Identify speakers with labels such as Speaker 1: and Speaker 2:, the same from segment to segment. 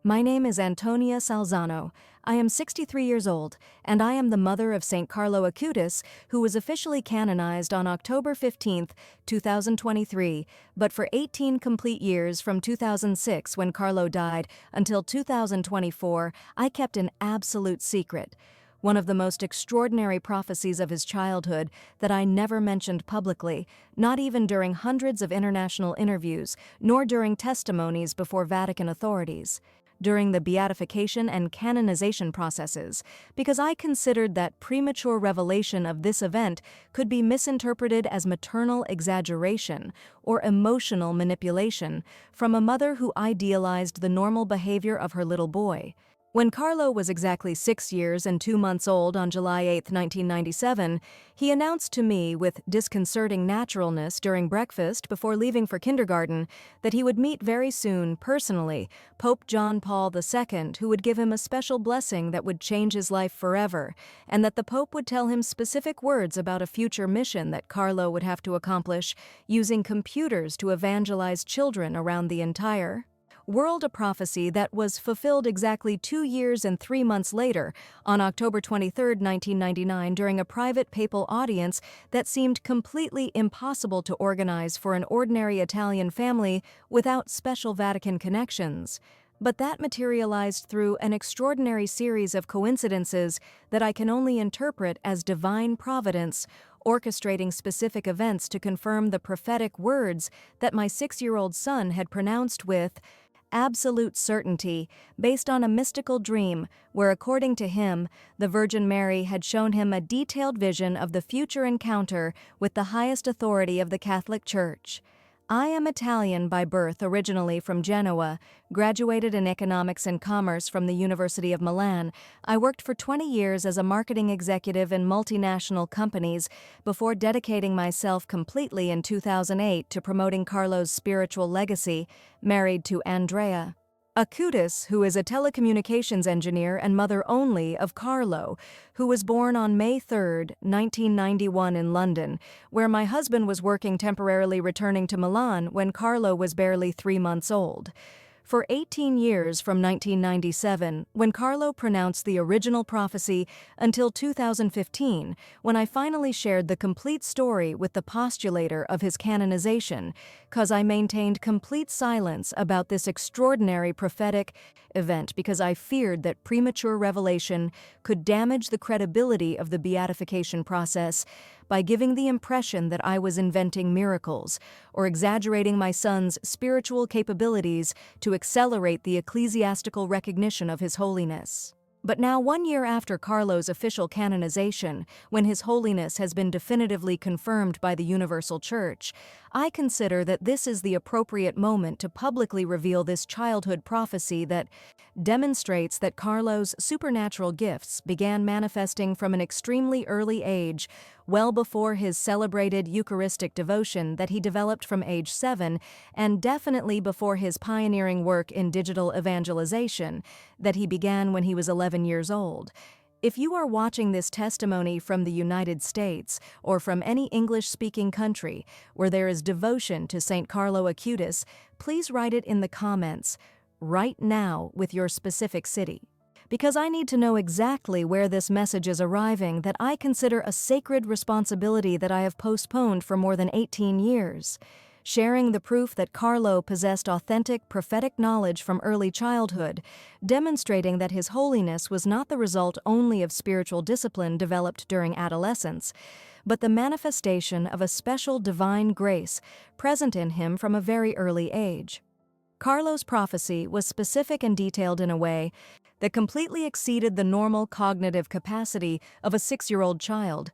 Speaker 1: My name is Antonia Salzano. I am 63 years old, and I am the mother of Saint Carlo Acutis, who was officially canonized on October 15, 2023, but for 18 complete years from 2006 when Carlo died until 2024, I kept an absolute secret. One of the most extraordinary prophecies of his childhood that I never mentioned publicly, not even during hundreds of international interviews, nor during testimonies before Vatican authorities. During the beatification and canonization processes, because I considered that premature revelation of this event could be misinterpreted as maternal exaggeration or emotional manipulation from a mother who idealized the normal behavior of her little boy. When Carlo was exactly 6 years and 2 months old on July 8, 1997, he announced to me with disconcerting naturalness during breakfast before leaving for kindergarten that he would meet very soon, personally, Pope John Paul II, who would give him a special blessing that would change his life forever, and that the Pope would tell him specific words about a future mission that Carlo would have to accomplish using computers to evangelize children around the entire world, a prophecy that was fulfilled exactly 2 years and 3 months later, on October 23, 1999, during a private papal audience that seemed completely impossible to organize for an ordinary Italian family without special Vatican connections. But that materialized through an extraordinary series of coincidences that I can only interpret as divine providence, orchestrating specific events to confirm the prophetic words that my 6-year-old son had pronounced with absolute certainty, based on a mystical dream where, according to him, the Virgin Mary had shown him a detailed vision of the future encounter with the highest authority of the Catholic Church. I am Italian by birth, originally from Genoa, graduated in economics and commerce from the University of Milan. I worked for 20 years as a marketing executive in multinational companies before dedicating myself completely in 2008 to promoting Carlo's spiritual legacy, married to Andrea Acutis, who is a telecommunications engineer and mother only of Carlo, who was born on May 3, 1991 in London, where my husband was working, temporarily returning to Milan when Carlo was barely 3 months old. For 18 years from 1997, when Carlo pronounced the original prophecy, until 2015, when I finally shared the complete story with the postulator of his canonization, cause I maintained complete silence about this extraordinary prophetic event because I feared that premature revelation could damage the credibility of the beatification process by giving the impression that I was inventing miracles or exaggerating my son's spiritual capabilities to accelerate the ecclesiastical recognition of His Holiness. But now, 1 year after Carlo's official canonization, when His Holiness has been definitively confirmed by the Universal Church, I consider that this is the appropriate moment to publicly reveal this childhood prophecy that demonstrates that Carlo's supernatural gifts began manifesting from an extremely early age, well before his celebrated Eucharistic devotion that he developed from age 7, and definitely before his pioneering work in digital evangelization that he began when he was 11 years old. If you are watching this testimony from the United States or from any English-speaking country where there is devotion to St. Carlo Acutis, please write it in the comments right now with your specific city, because I need to know exactly where this message is arriving that I consider a sacred responsibility that I have postponed for more than 18 years. Sharing the proof that Carlo possessed authentic prophetic knowledge from early childhood, demonstrating that His Holiness was not the result only of spiritual discipline developed during adolescence, but the manifestation of a special divine grace present in him from a very early age. Carlo's prophecy was specific and detailed in a way that completely exceeded the normal cognitive capacity of a 6-year-old child.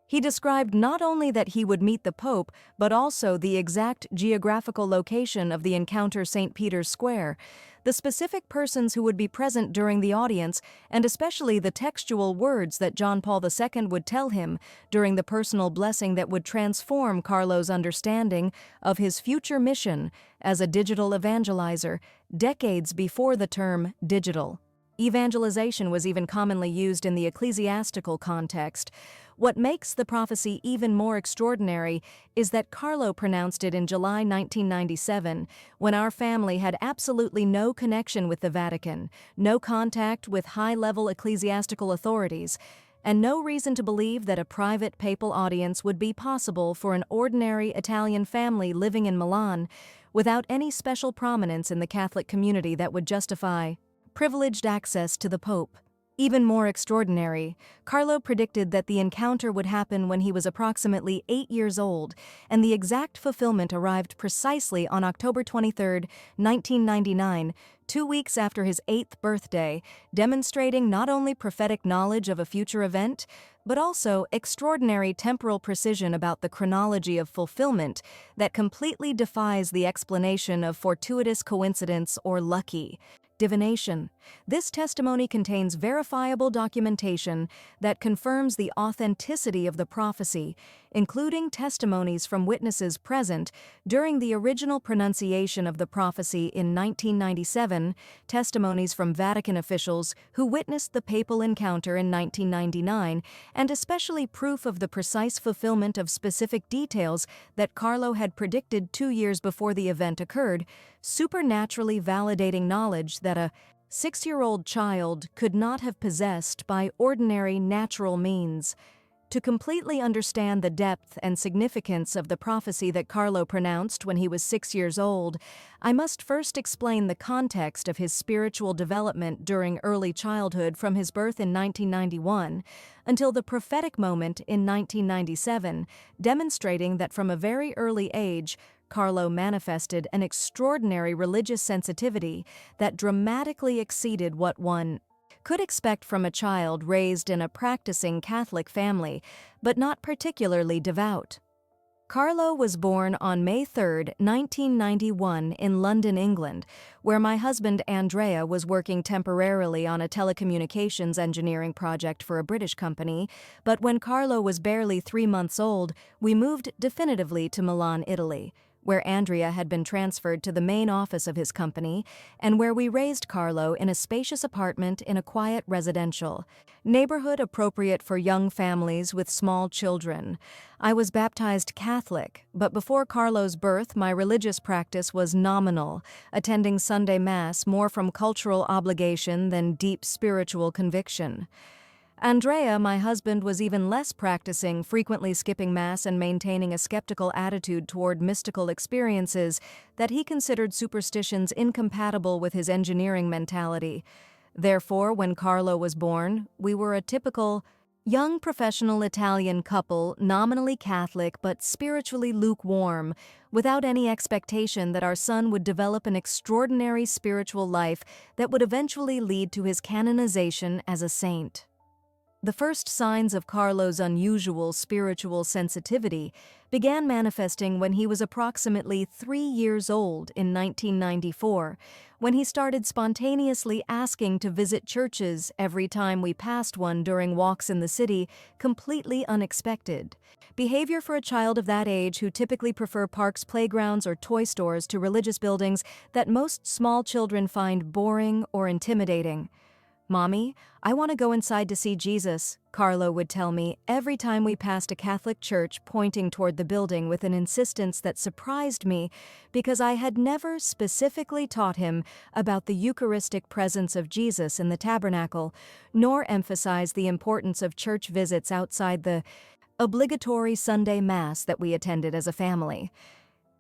Speaker 1: He described not only that he would meet the Pope, but also the exact geographical location of the encounter, St. Peter's Square, the specific persons who would be present during the audience, and especially the textual words that John Paul II would tell him during the personal blessing that would transform Carlo's understanding of his future mission as a digital evangelizer, decades before the term digital evangelization was even commonly used in the ecclesiastical context, What makes the prophecy even more extraordinary is that Carlo pronounced it in July 1997, when our family had absolutely no connection with the Vatican, no contact with high-level ecclesiastical authorities, and no reason to believe that a private papal audience would be possible for an ordinary Italian family living in Milan without any special prominence in the Catholic community that would justify privileged access to the Pope. Even more extraordinary, Carlo predicted that the encounter would happen when he was approximately 8 years old, and the exact fulfillment arrived precisely on October 23, 1999, 2 weeks after his 8th birthday, demonstrating not only prophetic knowledge of a future event, but also extraordinary temporal precision about the chronology of fulfillment that completely defies the explanation of fortuitous coincidence or lucky divination. This testimony contains verifiable documentation that confirms the authenticity of the prophecy, including testimonies from witnesses present during the original pronunciation of the prophecy in 1997, testimonies from Vatican officials who witnessed the papal encounter in 1999, and especially proof of the precise fulfillment of specific details that Carlo had predicted 2 years before the event occurred, supernaturally validating knowledge that a 6-year-old child could not have possessed by ordinary natural means. To completely understand the depth and significance of the prophecy that Carlo pronounced when he was 6 years old, I must first explain the context of his spiritual development during early childhood from his birth in 1991 until the prophetic moment in 1997, demonstrating that from a very early age, Carlo manifested an extraordinary religious sensitivity that dramatically exceeded what one could expect from a child raised in a practicing Catholic family, but not particularly devout. Carlo was born on May 3, 1991 in London, England, where my husband Andrea was working temporarily on a telecommunications engineering project for a British company, but when Carlo was barely 3 months old, we moved definitively to Milan, Italy, where Andrea had been transferred to the main office of his company, and where we raised Carlo in a spacious apartment in a quiet residential neighborhood appropriate for young families with small children. I was baptized Catholic, but before Carlo's birth, my religious practice was nominal, attending Sunday Mass more from cultural obligation than deep spiritual conviction. Andrea, my husband, was even less practicing, frequently skipping Mass and maintaining a skeptical attitude toward mystical experiences that he considered superstitions incompatible with his engineering mentality. Therefore, when Carlo was born, we were a typical young professional Italian couple, nominally Catholic but spiritually lukewarm, without any expectation that our son would develop an extraordinary spiritual life that would eventually lead to his canonization as a saint. The first signs of Carlo's unusual spiritual sensitivity began manifesting when he was approximately 3 years old in 1994, when he started spontaneously asking to visit churches every time we passed one during walks in the city, completely unexpected. Behavior for a child of that age who typically prefer parks, playgrounds, or toy stores to religious buildings that most small children find boring or intimidating. "Mommy, I want to go inside to see Jesus," Carlo would tell me every time we passed a Catholic church, pointing toward the building with an insistence that surprised me because I had never specifically taught him about the Eucharistic presence of Jesus in the tabernacle, nor emphasized the importance of church visits outside the obligatory Sunday Mass that we attended as a family.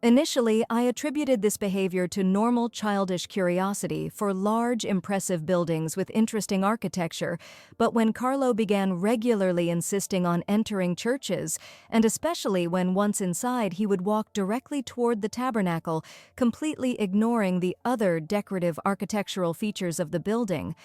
Speaker 1: Initially, I attributed this behavior to normal childish curiosity for large, impressive buildings with interesting architecture, but when Carlo began regularly insisting on entering churches, and especially when once inside he would walk directly toward the tabernacle, completely ignoring the other decorative architectural features of the building,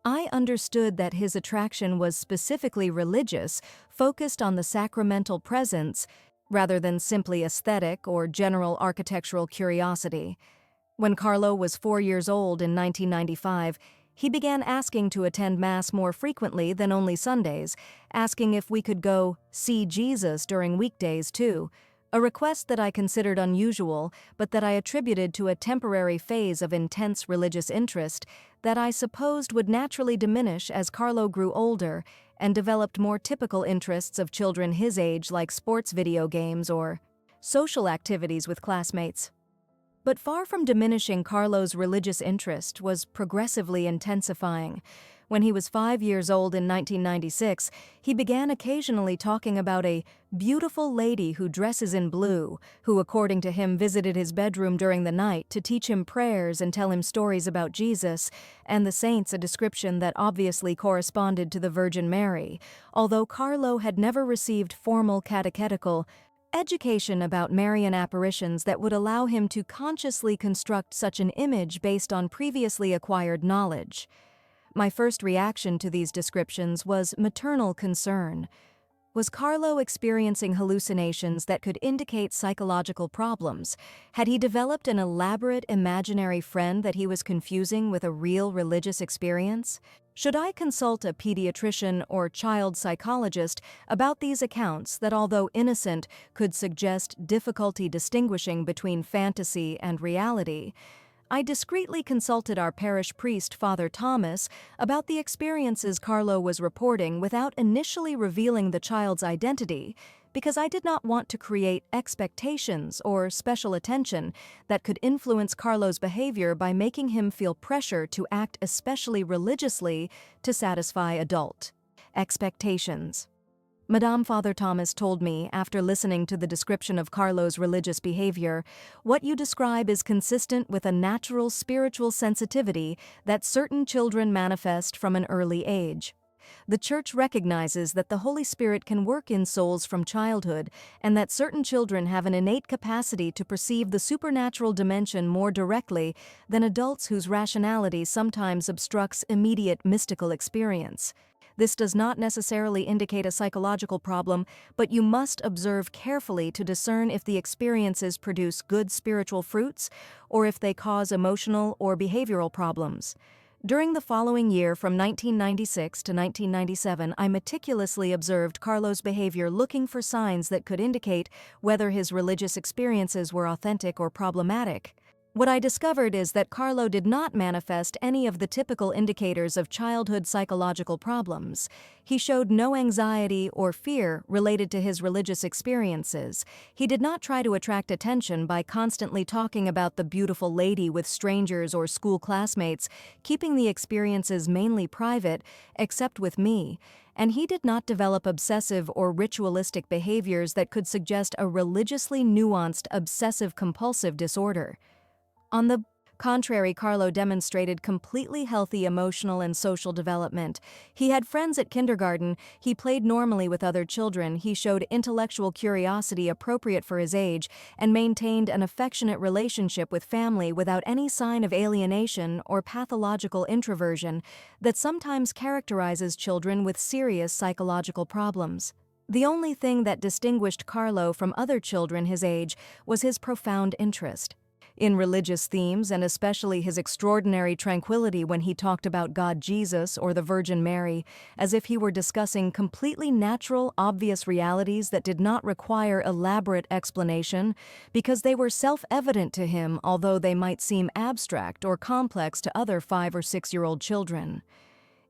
Speaker 1: I understood that his attraction was specifically religious, focused on the sacramental presence, rather than simply aesthetic or general architectural curiosity. When Carlo was 4 years old in 1995, he began asking to attend Mass more frequently than only Sundays, asking if we could go see Jesus during weekdays too. a request that I considered unusual, but that I attributed to a temporary phase of intense religious interest that I supposed would naturally diminish as Carlo grew older and developed more typical interests of children his age like sports video games or social activities with classmates. But far from diminishing, Carlo's religious interest was progressively intensifying. When he was 5 years old in 1996, he began occasionally talking about a beautiful lady who dresses in blue, who, according to him, visited his bedroom during the night to teach him prayers and tell him stories about Jesus and the saints, a description that obviously corresponded to the Virgin Mary, although Carlo had never received formal catechetical education about Marian apparitions that would allow him to consciously construct such an image based on previously acquired knowledge. My first reaction to these descriptions was maternal concern. Was Carlo experiencing hallucinations that could indicate psychological problems? Had he developed an elaborate imaginary friend that he was confusing with a real religious experience? Should I consult a pediatrician or child psychologist about these accounts that, although innocent, could suggest difficulty distinguishing between fantasy and reality? I discreetly consulted our parish priest, Father Thomas, about the experiences Carlo was reporting without initially revealing the child's identity, because I did not want to create expectations or special attention that could influence Carlo's behavior by making him feel pressure to act especially religiously to satisfy adult expectations. Madame Father Thomas told me, after listening to the description of Carlo's religious behavior, what you describe is consistent with a natural spiritual sensitivity that certain children manifest from an early age. The Church recognizes that the Holy Spirit can work in souls from childhood and that certain children have an innate capacity to perceive the supernatural dimension more directly than adults whose rationality sometimes obstructs immediate mystical experience. This does not necessarily indicate a psychological problem, but you must observe carefully to discern if the experiences produce good spiritual fruits or if they cause emotional or behavioral problems. During the following year, from 1996 to 1997, I meticulously observed Carlo's behavior, looking for signs that could indicate whether his religious experiences were authentic or problematic. What I discovered is that Carlo did not manifest any of the typical indicators of childhood psychological problems. He showed no anxiety or fear related to his religious experiences. He did not try to attract attention by constantly talking about the beautiful lady with strangers or school classmates, keeping the experiences mainly private, except with me. And he did not develop obsessive or ritualistic behaviors that could suggest a religiously nuanced obsessive-compulsive disorder. On the contrary, Carlo demonstrated completely healthy emotional and social development. He had friends at kindergarten, he played normally with other children, he showed intellectual curiosity appropriate for his age, and maintained an affectionate relationship with family without any sign of alienation or pathological introversion that sometimes characterizes children with serious psychological problems. The only thing that distinguished Carlo from other children his age was his profound interest in religious themes, and especially his extraordinary tranquility when he talked about God Jesus or the Virgin Mary, as if he were discussing completely natural, obvious realities that did not require elaborate explanation, because they were self-evident to him, although they might seem abstract or complex to other 5- or 6-year-old children.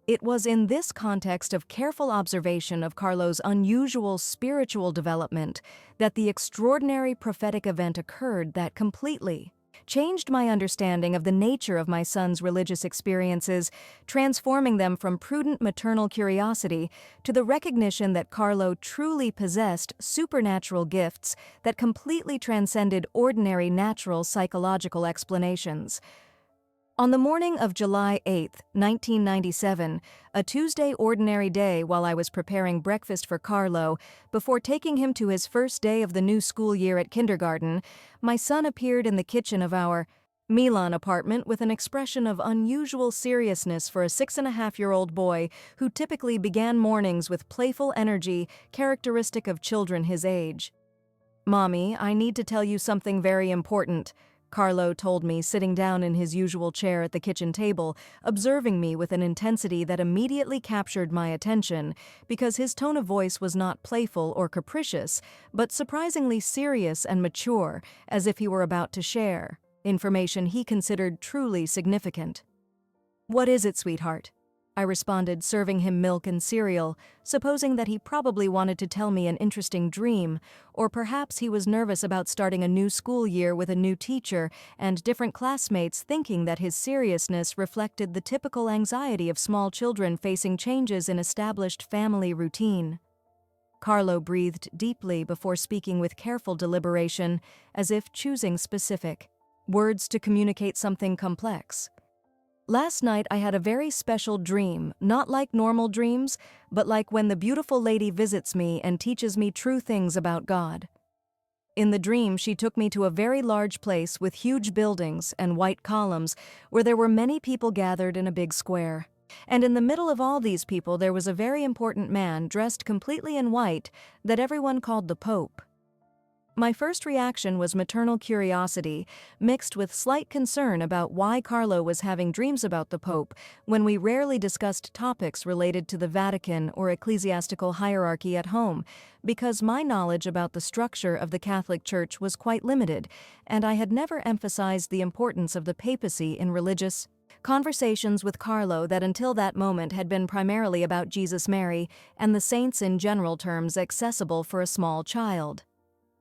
Speaker 1: It was in this context of careful observation of Carlo's unusual spiritual development that the extraordinary prophetic event occurred that completely changed my understanding of the nature of my son's religious experiences, transforming them from prudent maternal curiosity to the recognition that Carlo truly possessed supernatural gifts that completely transcended ordinary natural psychological explanations. On the morning of July 8, 1997, a Tuesday ordinary day while I was preparing breakfast for Carlo, before taking him to his first day of the new school year at kindergarten, my son appeared in the kitchen of our Milan apartment with an expression of unusual seriousness for a 6-and-a-half-year-old boy who typically began mornings with playful energy characteristic of children his age. "Mommy, I need to tell you something very important," Carlo told me, sitting down in his usual chair at the kitchen table, observing me with an intensity that immediately captured my attention, because his tone of voice was not playful or capricious, but surprisingly serious and mature, as if he were about to share information he considered truly significant. "What is it, sweetheart?" I responded, serving him milk and cereal, supposing that he probably wanted to tell me an interesting dream, or perhaps he was nervous about starting a new school year with a new teacher and different classmates, thinking that his seriousness reflected the typical anxiety of small children facing changes in established family routine. Carlo breathed deeply before speaking with careful deliberation, as if choosing specific words to communicate something complex. "Last night I had a very special dream, not like normal dreams, but like when the beautiful lady visits me and teaches me true things about God. In the dream, she took me to a very large place with huge buildings and white columns where there were many people gathered in a big square. And in the middle of all these people there was a very important man dressed completely in white that everyone called the Pope. My first reaction was maternal curiosity, mixed with slight concern about why Carlo was having dreams about the Pope when we rarely discussed topics related to the Vatican or ecclesiastical hierarchy at home, because my knowledge about the structure of the Catholic Church was quite limited, and I had never emphasized the importance of the papacy in religious conversations with Carlo that until that moment had been primarily about Jesus, Mary, and the saints in general terms accessible for a small child.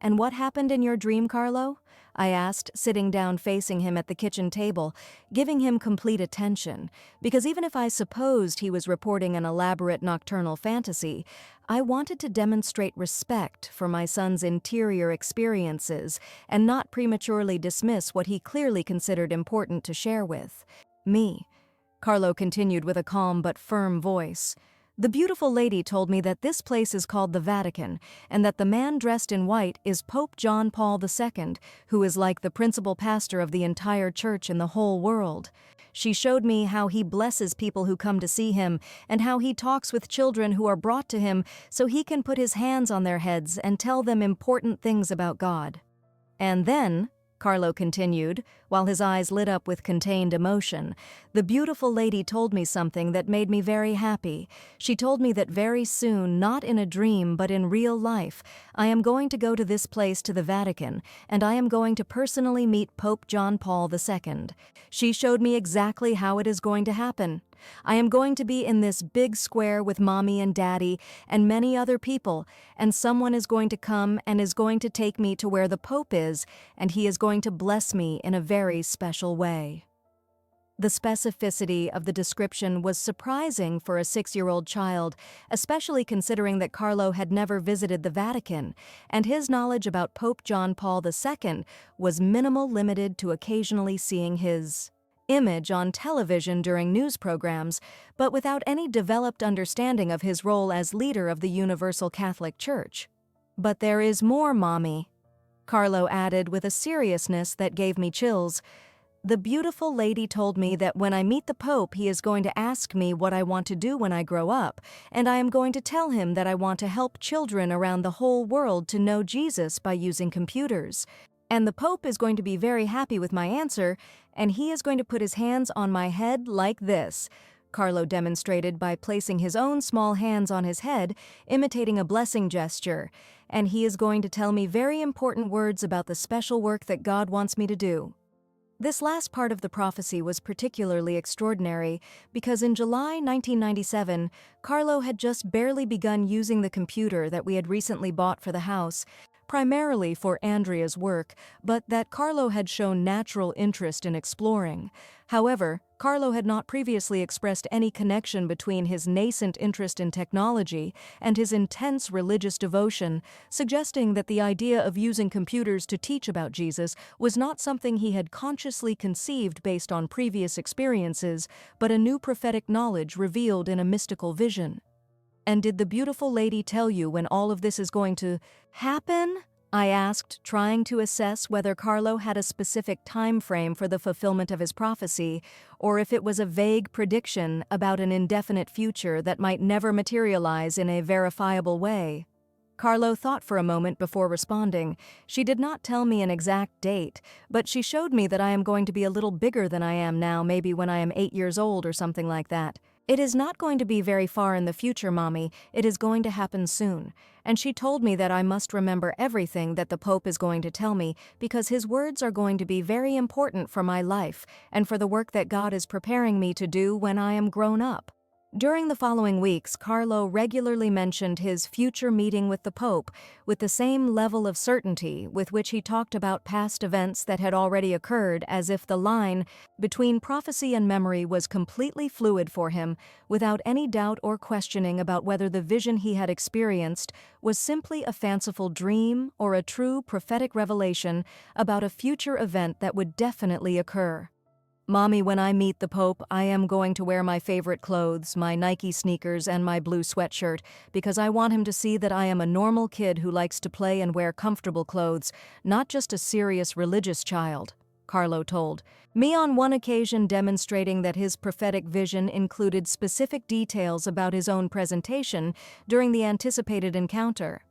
Speaker 1: "And what happened in your dream, Carlo?" I asked, sitting down facing him at the kitchen table, giving him complete attention, because even if I supposed he was reporting an elaborate nocturnal fantasy, I wanted to demonstrate respect for my son's interior experiences and not prematurely dismiss what he clearly considered important to share with me. Carlo continued with a calm but firm voice. "The beautiful lady told me that this place is called the Vatican, and that the man dressed in white is Pope John Paul II, who is like the principal pastor of the entire church in the whole world. She showed me how he blesses people who come to see him, and how he talks with children who are brought to him so he can put his hands on their heads and tell them important things about God. And then," Carlo continued, while his eyes lit up with contained emotion, "the beautiful lady told me something that made me very happy. She told me that very soon, not in a dream but in real life, I am going to go to this place, to the Vatican, and I am going to personally meet Pope John Paul II. She showed me exactly how it is going to happen. I am going to be in this big square with Mommy and Daddy and many other people, and someone is going to come and is going to take me to where the Pope is, and he is going to bless me in a very special way." The specificity of the description was surprising for a 6-year-old child, especially considering that Carlo had never visited the Vatican, and his knowledge about Pope John Paul II was minimal, limited to occasionally seeing his image on television during news programs, but without any developed understanding of his role as leader of the Universal Catholic Church. "But there is more, Mommy," Carlo added with a seriousness that gave me chills. "The beautiful lady told me that when I meet the Pope, he is going to ask me what I want to do when I grow up, and I am going to tell him that I want to help children around the whole world to know Jesus by using computers. And the Pope is going to be very happy with my answer, and he is going to put his hands on my head like this." Carlo demonstrated by placing his own small hands on his head, imitating a blessing gesture. "And he is going to tell me very important words about the special work that God wants me to do." This last part of the prophecy was particularly extraordinary because in July 1997, Carlo had just barely begun using the computer that we had recently bought for the house, primarily for Andrea's work, but that Carlo had shown natural interest in exploring. However, Carlo had not previously expressed any connection between his nascent interest in technology and his intense religious devotion, suggesting that the idea of using computers to teach about Jesus was not something he had consciously conceived based on previous experiences, but a new prophetic knowledge revealed in a mystical vision. "And did the beautiful lady tell you when all of this is going to happen?" I asked, trying to assess whether Carlo had a specific time frame for the fulfillment of his prophecy, or if it was a vague prediction about an indefinite future that might never materialize in a verifiable way. Carlo thought for a moment before responding. She did not tell me an exact date, but she showed me that I am going to be a little bigger than I am now, maybe when I am 8 years old or something like that. It is not going to be very far in the future, Mommy. It is going to happen soon. And she told me that I must remember everything that the Pope is going to tell me because his words are going to be very important for my life and for the work that God is preparing me to do when I am grown up. During the following weeks, Carlo regularly mentioned his future meeting with the Pope with the same level of certainty with which he talked about past events that had already occurred, as if the line between prophecy and memory was completely fluid for him, without any doubt or questioning about whether the vision he had experienced was simply a fanciful dream or a true prophetic revelation about a future event that would definitely occur. Mommy, when I meet the Pope, I am going to wear my favorite clothes, my Nike sneakers and my blue sweatshirt, because I want him to see that I am a normal kid who likes to play and wear comfortable clothes, not just a serious religious child, Carlo told me on one occasion, demonstrating that his prophetic vision included specific details about his own presentation during the anticipated encounter.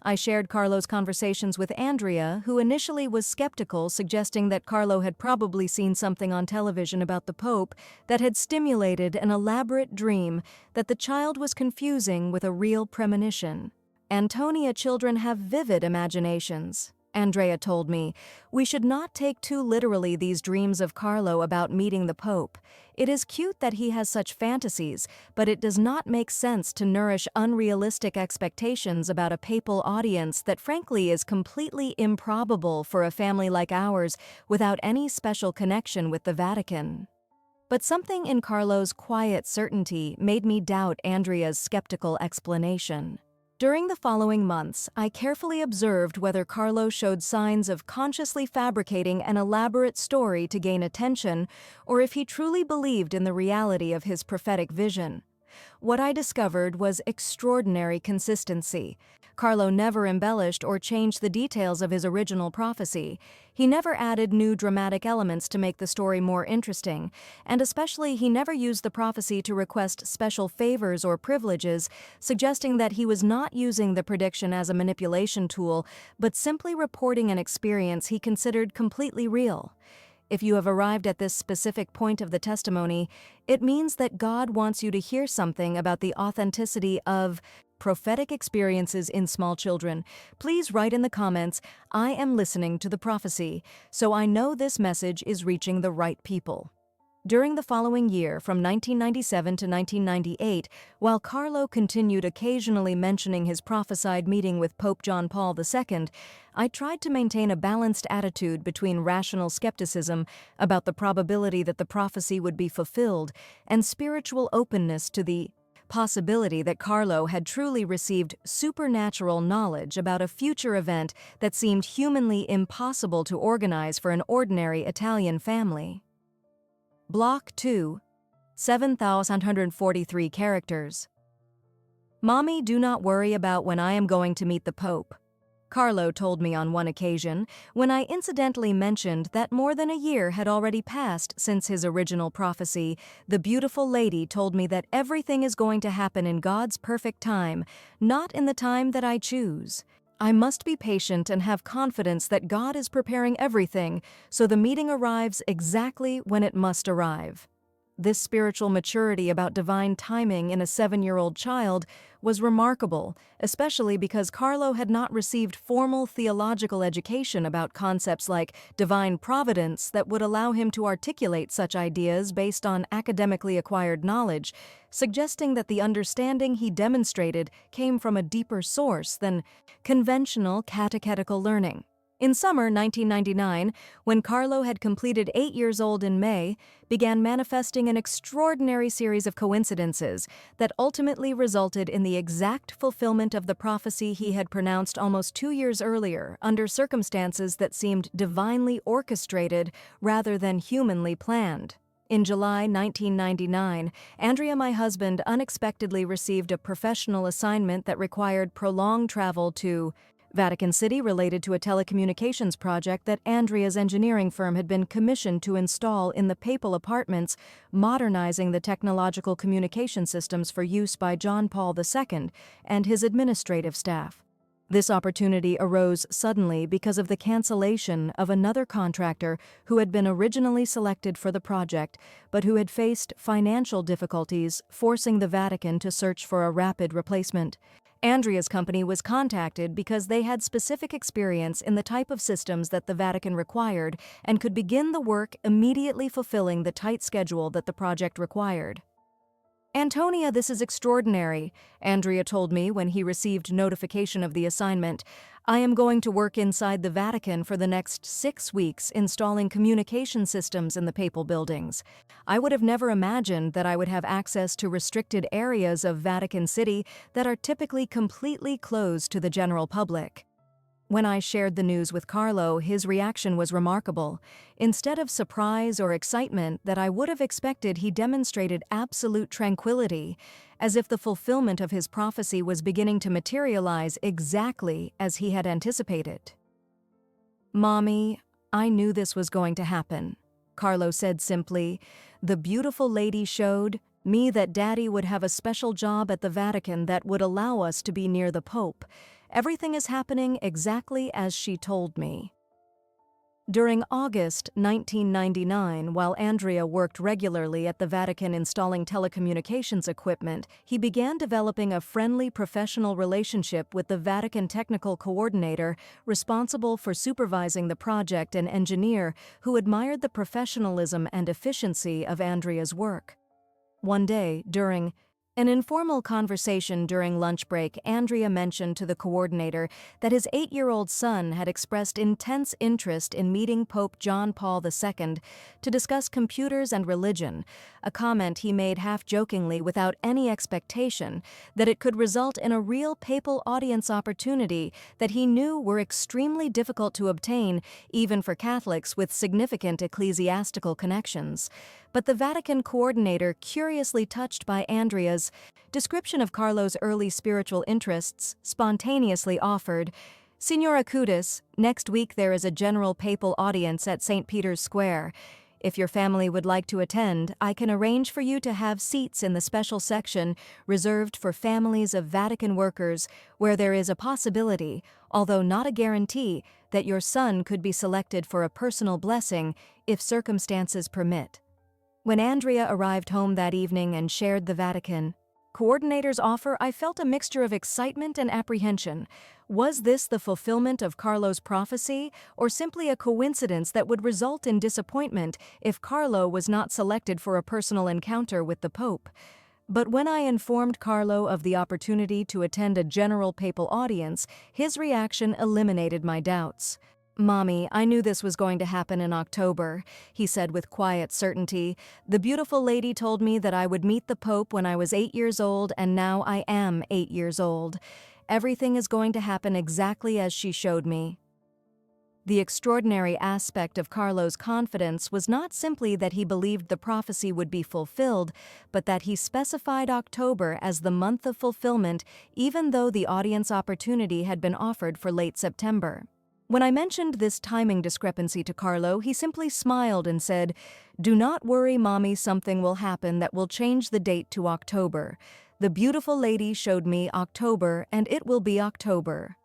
Speaker 1: I shared Carlo's conversations with Andrea, who initially was skeptical, suggesting that Carlo had probably seen something on television about the Pope that had stimulated an elaborate dream that the child was confusing with a real premonition. Antonia, children have vivid imaginations, Andrea told me. We should not take too literally these dreams of Carlo about meeting the Pope. It is cute that he has such fantasies, but it does not make sense to nourish unrealistic expectations about a papal audience that frankly is completely improbable for a family like ours without any special connection with the Vatican. But something in Carlo's quiet certainty made me doubt Andrea's skeptical explanation. During the following months, I carefully observed whether Carlo showed signs of consciously fabricating an elaborate story to gain attention, or if he truly believed in the reality of his prophetic vision. What I discovered was extraordinary consistency. Carlo never embellished or changed the details of his original prophecy. He never added new dramatic elements to make the story more interesting, and especially he never used the prophecy to request special favors or privileges, suggesting that he was not using the prediction as a manipulation tool, but simply reporting an experience he considered completely real. If you have arrived at this specific point of the testimony, it means that God wants you to hear something about the authenticity of prophetic experiences in small children. Please write in the comments, "I am listening to the prophecy," so I know this message is reaching the right people. During the following year, from 1997 to 1998, while Carlo continued occasionally mentioning his prophesied meeting with Pope John Paul II, I tried to maintain a balanced attitude between rational skepticism about the probability that the prophecy would be fulfilled and spiritual openness to the possibility that Carlo had truly received supernatural knowledge about a future event that seemed humanly impossible to organize for an ordinary Italian family. Block 2, 7,143 characters. Mommy, do not worry about when I am going to meet the Pope, Carlo told me on one occasion, when I incidentally mentioned that more than a year had already passed since his original prophecy. The beautiful lady told me that everything is going to happen in God's perfect time, not in the time that I choose. I must be patient and have confidence that God is preparing everything so the meeting arrives exactly when it must arrive. This spiritual maturity about divine timing in a 7-year-old child was remarkable, especially because Carlo had not received formal theological education about concepts like divine providence that would allow him to articulate such ideas based on academically acquired knowledge, suggesting that the understanding he demonstrated came from a deeper source than conventional catechetical learning. In summer 1999, when Carlo had completed 8 years old in May, began manifesting an extraordinary series of coincidences that ultimately resulted in the exact fulfillment of the prophecy he had pronounced almost 2 years earlier under circumstances that seemed divinely orchestrated rather than humanly planned. In July 1999, Andrea, my husband, unexpectedly received a professional assignment that required prolonged travel to Vatican City related to a telecommunications project that Andrea's engineering firm had been commissioned to install in the papal apartments, modernizing the technological communication systems for use by John Paul II and his administrative staff. This opportunity arose suddenly because of the cancellation of another contractor who had been originally selected for the project, but who had faced financial difficulties, forcing the Vatican to search for a rapid replacement. Andrea's company was contacted because they had specific experience in the type of systems that the Vatican required and could begin the work immediately, fulfilling the tight schedule that the project required. "Antonia, this is extraordinary," Andrea told me when he received notification of the assignment. "I am going to work inside the Vatican for the next 6 weeks installing communication systems in the papal buildings. I would have never imagined that I would have access to restricted areas of Vatican City that are typically completely closed to the general public." When I shared the news with Carlo, his reaction was remarkable. Instead of surprise or excitement that I would have expected, he demonstrated absolute tranquility, as if the fulfillment of his prophecy was beginning to materialize exactly as he had anticipated. "Mommy, I knew this was going to happen," Carlo said simply. "The beautiful lady showed me that Daddy would have a special job at the Vatican that would allow us to be near the Pope. Everything is happening exactly as she told me." During August 1999, while Andrea worked regularly at the Vatican installing telecommunications equipment, he began developing a friendly professional relationship with the Vatican technical coordinator responsible for supervising the project, an engineer who admired the professionalism and efficiency of Andrea's work. One day, during an informal conversation during lunch break, Andrea mentioned to the coordinator that his 8-year-old son had expressed intense interest in meeting Pope John Paul II to discuss computers and religion, a comment he made half-jokingly without any expectation that it could result in a real papal audience opportunity that he knew were extremely difficult to obtain even for Catholics with significant ecclesiastical connections. But the Vatican coordinator, curiously touched by Andrea's description of Carlo's early spiritual interests, spontaneously offered, "Signor Acutis, next week there is a general papal audience at St. Peter's Square. If your family would like to attend, I can arrange for you to have seats in the special section reserved for families of Vatican workers, where there is a possibility, although not a guarantee, that your son could be selected for a personal blessing if circumstances permit." When Andrea arrived home that evening and shared the Vatican coordinator's offer, I felt a mixture of excitement and apprehension. Was this the fulfillment of Carlo's prophecy, or simply a coincidence that would result in disappointment if Carlo was not selected for a personal encounter with the Pope? But when I informed Carlo of the opportunity to attend a general papal audience, his reaction eliminated my doubts. "Mommy, I knew this was going to happen in October," he said with quiet certainty. "The beautiful lady told me that I would meet the Pope when I was 8 years old, and now I am 8 years old. Everything is going to happen exactly as she showed me." The extraordinary aspect of Carlo's confidence was not simply that he believed the prophecy would be fulfilled, but that he specified October as the month of fulfillment, even though the audience opportunity had been offered for late September. When I mentioned this timing discrepancy to Carlo, he simply smiled and said, "Do not worry, Mommy, something will happen that will change the date to October. The beautiful lady showed me October, and it will be October."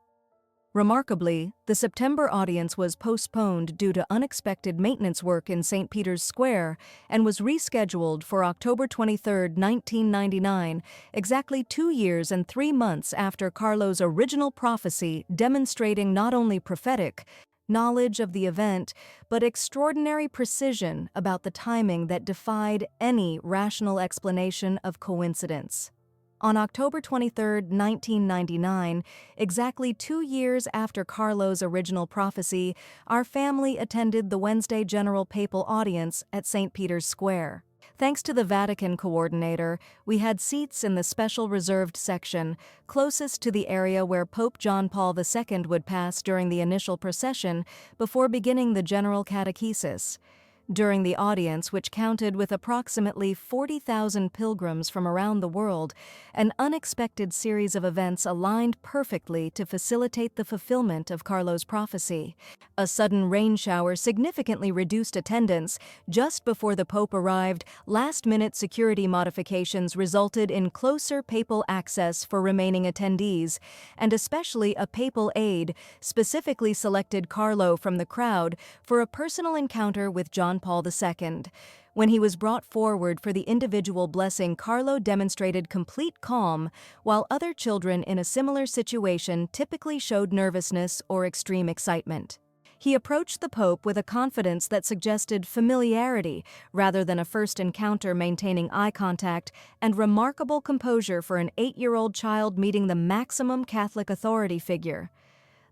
Speaker 1: Remarkably, the September audience was postponed due to unexpected maintenance work in St. Peter's Square and was rescheduled for October 23, 1999, exactly 2 years and 3 months after Carlo's original prophecy, demonstrating not only prophetic knowledge of the event, but extraordinary precision about the timing that defied any rational explanation of coincidence. On October 23, 1999, exactly 2 years after Carlo's original prophecy, our family attended the Wednesday General Papal Audience at St. Peter's Square. Thanks to the Vatican coordinator, we had seats in the special reserved section, closest to the area where Pope John Paul II would pass during the initial procession before beginning the general catechesis. During the audience, which counted with approximately 40,000 pilgrims from around the world, an unexpected series of events aligned perfectly to facilitate the fulfillment of Carlo's prophecy. A sudden rain shower significantly reduced attendance. Just before the Pope arrived, last-minute security modifications resulted in closer papal access for remaining attendees, and especially a papal aide specifically selected Carlo from the crowd for a personal encounter with John Paul II. When he was brought forward for the individual blessing, Carlo demonstrated complete calm, while other children in a similar situation typically showed nervousness or extreme excitement. He approached the Pope with a confidence that suggested familiarity rather than a first encounter, maintaining eye contact and remarkable composure for an 8-year-old child meeting the maximum Catholic authority figure.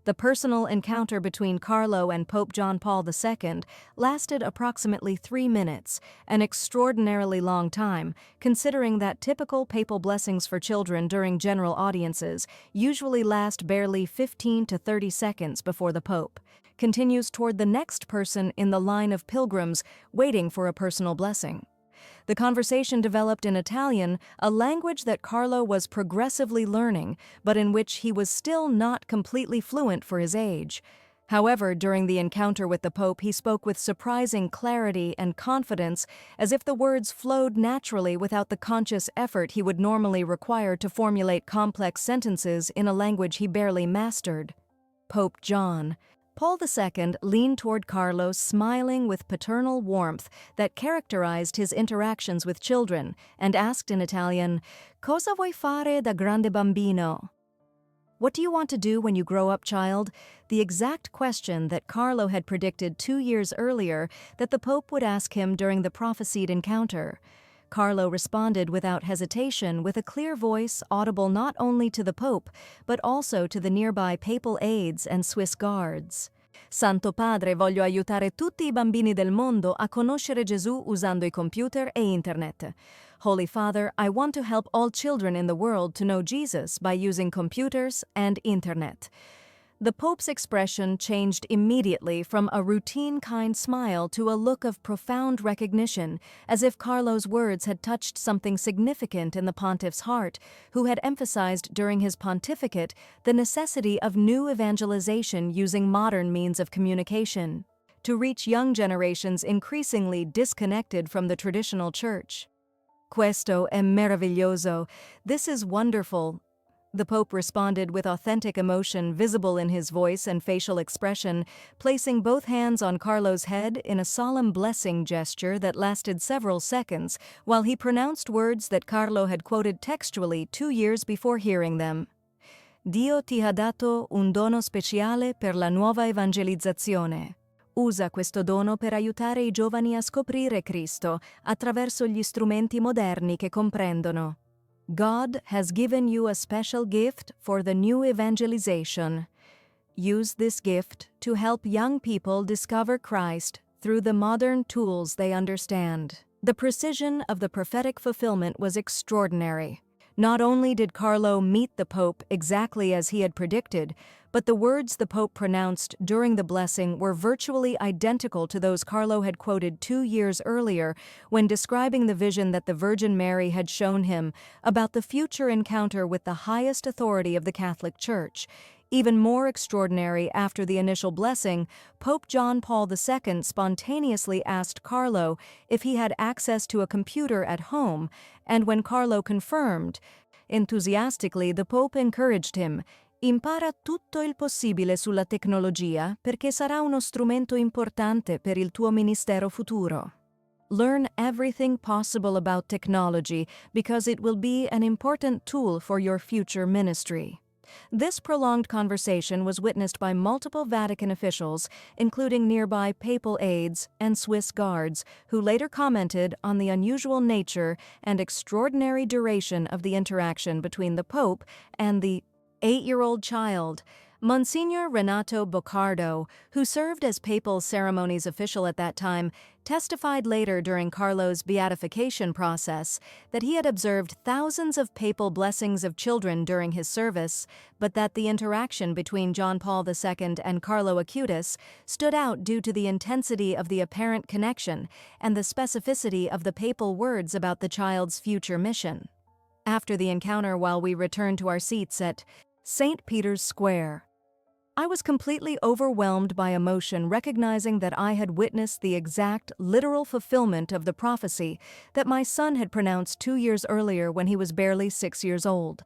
Speaker 1: The personal encounter between Carlo and Pope John Paul II lasted approximately 3 minutes, an extraordinarily long time, considering that typical papal blessings for children during general audiences usually last barely 15 to 30 seconds before the Pope continues toward the next person in the line of pilgrims waiting for a personal blessing. The conversation developed in Italian, a language that Carlo was progressively learning, but in which he was still not completely fluent for his age. However, during the encounter with the Pope, he spoke with surprising clarity and confidence, as if the words flowed naturally without the conscious effort he would normally require to formulate complex sentences in a language he barely mastered. Pope John Paul II leaned toward Carlo, smiling with paternal warmth that characterized his interactions with children, and asked in Italian, "Cosa vuoi fare da grande bambino?" "What do you want to do when you grow up, child?" The exact question that Carlo had predicted 2 years earlier that the Pope would ask him during the prophesied encounter. Carlo responded without hesitation, with a clear voice audible not only to the Pope, but also to the nearby papal aides and Swiss guards. "Santo Padre, voglio aiutare tutti I bambini del mondo a conoscere Gesù usando I computer e internet. Holy Father, I want to help all children in the world to know Jesus by using computers and internet." The Pope's expression changed immediately from a routine kind smile to a look of profound recognition, as if Carlo's words had touched something significant in the pontiff's heart, who had emphasized during his pontificate the necessity of new evangelization using modern means of communication to reach young generations increasingly disconnected from the traditional church. "Questo è meraviglioso. This is wonderful." The Pope responded with authentic emotion visible in his voice and facial expression, placing both hands on Carlo's head in a solemn blessing gesture that lasted several seconds, while he pronounced words that Carlo had quoted textually 2 years before hearing them. "Dio ti ha dato un dono speciale per la nuova evangelizzazione. Usa questo dono per aiutare I giovani a scoprire Cristo attraverso gli strumenti moderni che comprendono. God has given you a special gift for the new evangelization. Use this gift to help young people discover Christ through the modern tools they understand." The precision of the prophetic fulfillment was extraordinary. Not only did Carlo meet the Pope exactly as he had predicted, but the words the Pope pronounced during the blessing were virtually identical to those Carlo had quoted 2 years earlier when describing the vision that the Virgin Mary had shown him about the future encounter with the highest authority of the Catholic Church. Even more extraordinary, after the initial blessing, Pope John Paul II spontaneously asked Carlo if he had access to a computer at home, and when Carlo confirmed, enthusiastically the Pope encouraged him, "Impara tutto il possibile sulla tecnologia perché sarà uno strumento importante per il tuo ministero futuro." Learn everything possible about technology because it will be an important tool for your future ministry. This prolonged conversation was witnessed by multiple Vatican officials, including nearby papal aides and Swiss guards, who later commented on the unusual nature and extraordinary duration of the interaction between the Pope and the 8-year-old child. Monsignor Renato Boccardo, who served as papal ceremonies official at that time, testified later during Carlo's beatification process that he had observed thousands of papal blessings of children during his service, but that the interaction between John Paul II and Carlo Acutis stood out due to the intensity of the apparent connection and the specificity of the papal words about the child's future mission. After the encounter, while we returned to our seats at St. Peter's Square, I was completely overwhelmed by emotion, recognizing that I had witnessed the exact, literal fulfillment of the prophecy that my son had pronounced 2 years earlier when he was barely 6 years old.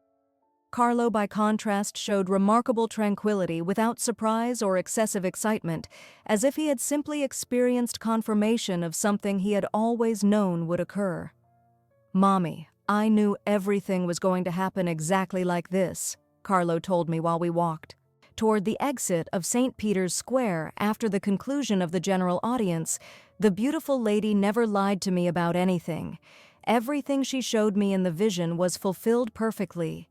Speaker 1: Carlo, by contrast, showed remarkable tranquility without surprise or excessive excitement, as if he had simply experienced confirmation of something he had always known would occur. "Mommy, I knew everything was going to happen exactly like this," Carlo told me while we walked toward the exit of St. Peter's Square after the conclusion of the general audience. "The beautiful lady never lied to me about anything. Everything she showed me in the vision was fulfilled perfectly.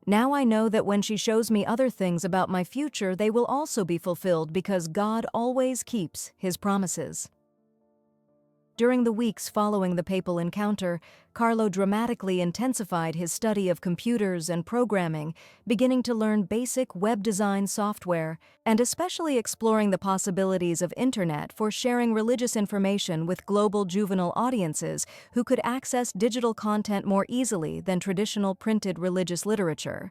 Speaker 1: Now I know that when she shows me other things about my future, they will also be fulfilled because God always keeps His promises." During the weeks following the papal encounter, Carlo dramatically intensified his study of computers and programming, beginning to learn basic web design software, and especially exploring the possibilities of internet for sharing religious information with global juvenile audiences who could access digital content more easily than traditional printed religious literature.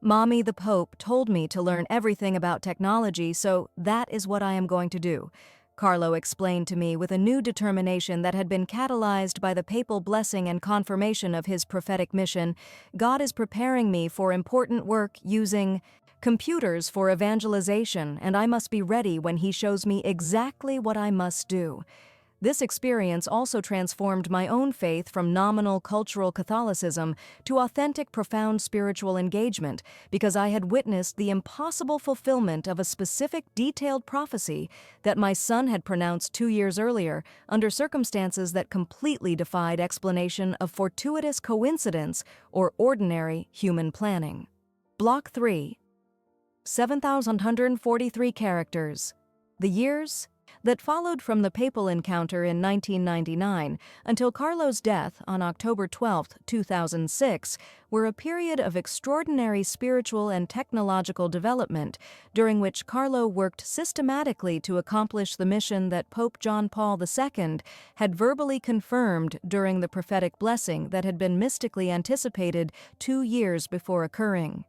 Speaker 1: "Mommy, the Pope told me to learn everything about technology, so that is what I am going to do," Carlo explained to me with a new determination that had been catalyzed by the papal blessing and confirmation of his prophetic mission. "God is preparing me for important work using computers for evangelization, and I must be ready when He shows me exactly what I must do." This experience also transformed my own faith from nominal cultural Catholicism to authentic, profound spiritual engagement, because I had witnessed the impossible fulfillment of a specific, detailed prophecy that my son had pronounced 2 years earlier, under circumstances that completely defied explanation of fortuitous coincidence or ordinary human planning. Block 3. 7,143 characters. The years that followed from the papal encounter in 1999 until Carlo's death on October 12, 2006, were a period of extraordinary spiritual and technological development, during which Carlo worked systematically to accomplish the mission that Pope John Paul II had verbally confirmed during the prophetic blessing that had been mystically anticipated 2 years before occurring.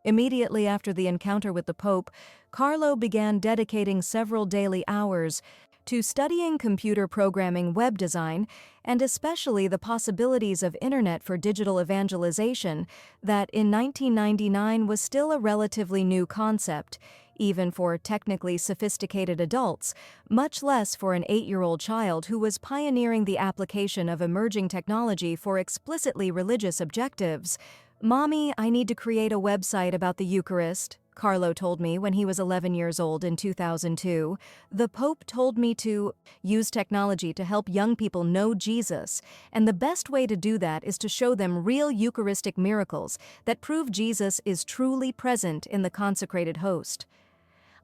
Speaker 1: Immediately after the encounter with the Pope, Carlo began dedicating several daily hours to studying computer programming, web design, and especially the possibilities of internet for digital evangelization that in 1999 was still a relatively new concept, even for technically sophisticated adults, much less for an 8-year-old child who was pioneering the application of emerging technology for explicitly religious objectives. "Mommy, I need to create a website about the Eucharist," Carlo told me when he was 11 years old in 2002. "The Pope told me to use technology to help young people know Jesus, and the best way to do that is to show them real Eucharistic miracles that prove Jesus is truly present in the consecrated host.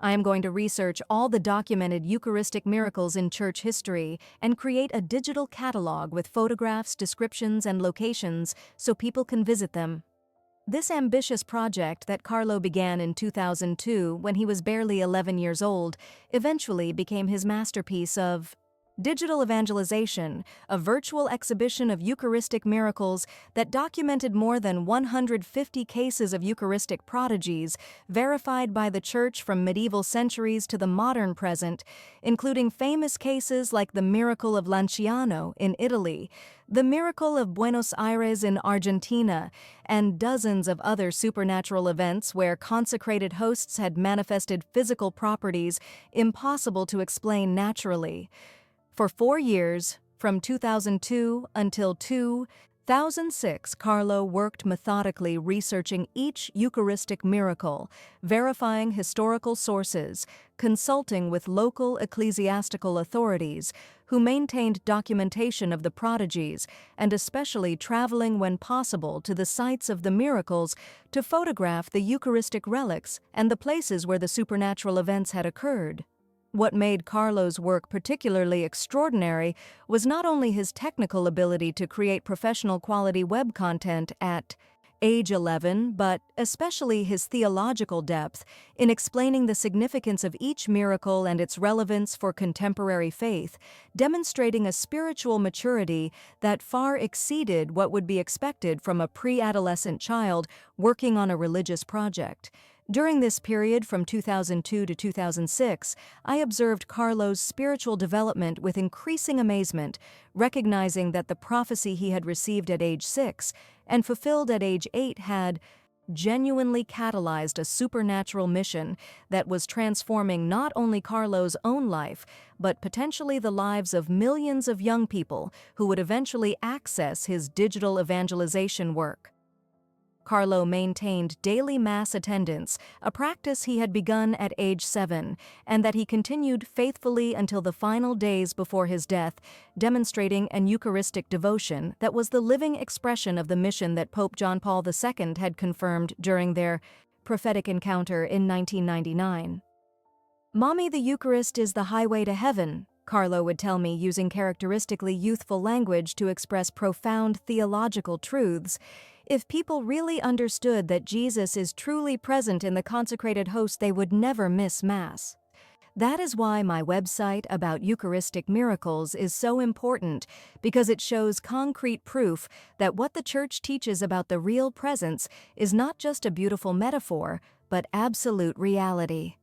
Speaker 1: I am going to research all the documented Eucharistic miracles in church history and create a digital catalog with photographs, descriptions, and locations so people can visit them." This ambitious project that Carlo began in 2002 when he was barely 11 years old eventually became his masterpiece of Digital Evangelization, a virtual exhibition of Eucharistic miracles that documented more than 150 cases of Eucharistic prodigies verified by the Church from medieval centuries to the modern present, including famous cases like the miracle of Lanciano in Italy, the miracle of Buenos Aires in Argentina, and dozens of other supernatural events where consecrated hosts had manifested physical properties impossible to explain naturally. For 4 years, from 2002 until 2006, Carlo worked methodically researching each Eucharistic miracle, verifying historical sources, consulting with local ecclesiastical authorities who maintained documentation of the prodigies, and especially traveling when possible to the sites of the miracles to photograph the Eucharistic relics and the places where the supernatural events had occurred. What made Carlo's work particularly extraordinary was not only his technical ability to create professional quality web content at age 11, but especially his theological depth in explaining the significance of each miracle and its relevance for contemporary faith, demonstrating a spiritual maturity that far exceeded what would be expected from a pre-adolescent child working on a religious project. During this period from 2002 to 2006, I observed Carlo's spiritual development with increasing amazement, recognizing that the prophecy he had received at age 6 and fulfilled at age 8 had genuinely catalyzed a supernatural mission that was transforming not only Carlo's own life, but potentially the lives of millions of young people who would eventually access his digital evangelization work. Carlo maintained daily Mass attendance, a practice he had begun at age 7, and that he continued faithfully until the final days before his death, demonstrating an Eucharistic devotion that was the living expression of the mission that Pope John Paul II had confirmed during their prophetic encounter in 1999. "Mommy, the Eucharist is the highway to heaven," Carlo would tell me using characteristically youthful language to express profound theological truths. If people really understood that Jesus is truly present in the consecrated host, they would never miss Mass. That is why my website about Eucharistic miracles is so important, because it shows concrete proof that what the Church teaches about the real presence is not just a beautiful metaphor, but absolute reality.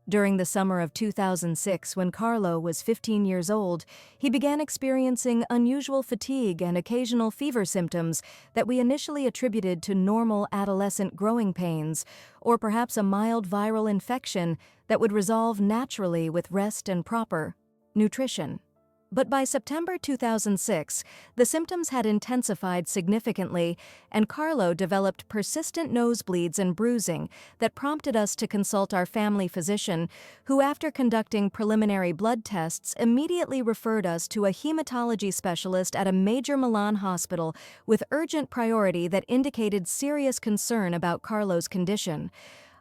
Speaker 1: During the summer of 2006, when Carlo was 15 years old, he began experiencing unusual fatigue and occasional fever symptoms that we initially attributed to normal adolescent growing pains, or perhaps a mild viral infection that would resolve naturally with rest and proper nutrition. But by September 2006, the symptoms had intensified significantly, and Carlo developed persistent nosebleeds and bruising that prompted us to consult our family physician, who, after conducting preliminary blood tests, immediately referred us to a hematology specialist at a major Milan hospital with urgent priority that indicated serious concern about Carlo's condition.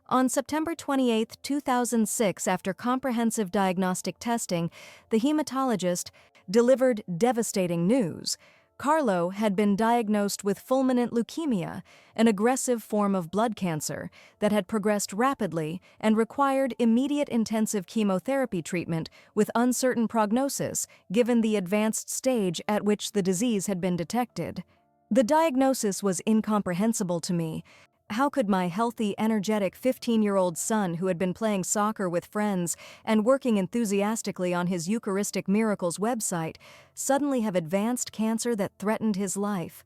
Speaker 1: On September 28, 2006, after comprehensive diagnostic testing, the hematologist delivered devastating news. Carlo had been diagnosed with fulminant leukemia, an aggressive form of blood cancer that had progressed rapidly and required immediate intensive chemotherapy treatment with uncertain prognosis, given the advanced stage at which the disease had been detected. The diagnosis was incomprehensible to me. How could my healthy, energetic 15-year-old son, who had been playing soccer with friends and working enthusiastically on his Eucharistic Miracles website, suddenly have advanced cancer that threatened his life?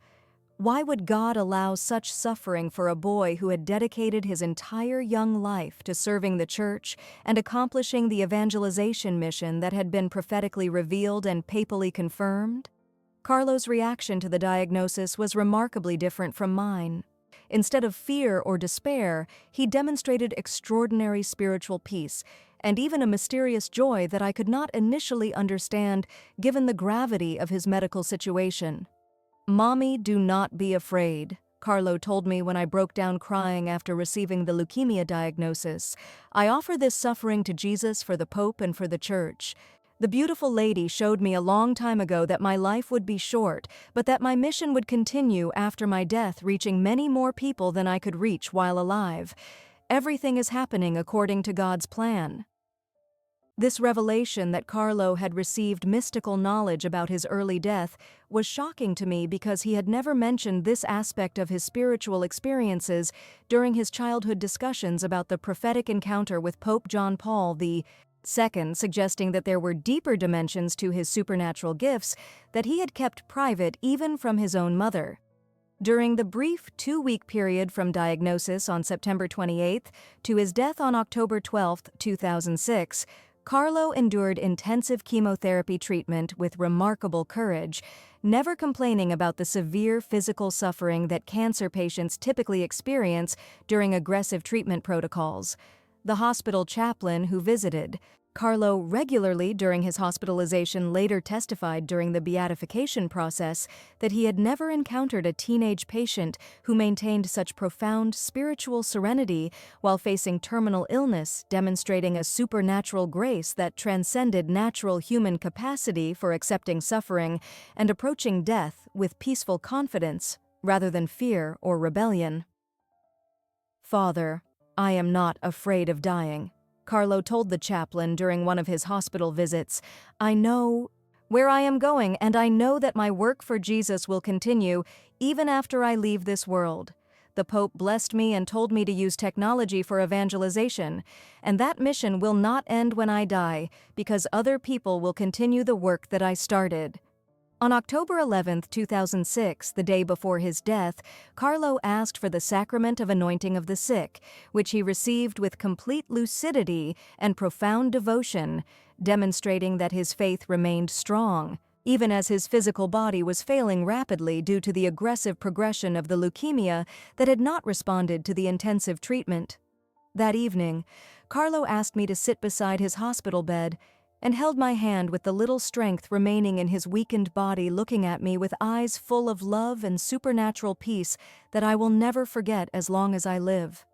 Speaker 1: Why would God allow such suffering for a boy who had dedicated his entire young life to serving the Church and accomplishing the evangelization mission that had been prophetically revealed and papally confirmed? Carlo's reaction to the diagnosis was remarkably different from mine. Instead of fear or despair, he demonstrated extraordinary spiritual peace and even a mysterious joy that I could not initially understand given the gravity of his medical situation. "Mommy, do not be afraid," Carlo told me when I broke down crying after receiving the leukemia diagnosis. "I offer this suffering to Jesus for the Pope and for the Church. The beautiful lady showed me a long time ago that my life would be short, but that my mission would continue after my death, reaching many more people than I could reach while alive. Everything is happening according to God's plan." This revelation that Carlo had received mystical knowledge about his early death was shocking to me because he had never mentioned this aspect of his spiritual experiences during his childhood discussions about the prophetic encounter with Pope John Paul II, suggesting that there were deeper dimensions to his supernatural gifts that he had kept private even from his own mother. During the brief 2-week period from diagnosis on September 28th to his death on October 12, 2006, Carlo endured intensive chemotherapy treatment with remarkable courage, never complaining about the severe physical suffering that cancer patients typically experience during aggressive treatment protocols. The hospital chaplain who visited Carlo regularly during his hospitalization later testified during the beatification process that he had never encountered a teenage patient who maintained such profound spiritual serenity while facing terminal illness, demonstrating a supernatural grace that transcended natural human capacity for accepting suffering and approaching death with peaceful confidence rather than fear or rebellion. "Father, I am not afraid of dying," Carlo told the chaplain during one of his hospital visits. "I know where I am going, and I know that my work for Jesus will continue even after I leave this world. The Pope blessed me and told me to use technology for evangelization, and that mission will not end when I die, because other people will continue the work that I started." On October 11, 2006, the day before his death, Carlo asked for the sacrament of anointing of the sick, which he received with complete lucidity and profound devotion, demonstrating that his faith remained strong, even as his physical body was failing rapidly due to the aggressive progression of the leukemia that had not responded to the intensive treatment. That evening, Carlo asked me to sit beside his hospital bed and held my hand with the little strength remaining in his weakened body, looking at me with eyes full of love and supernatural peace that I will never forget as long as I live.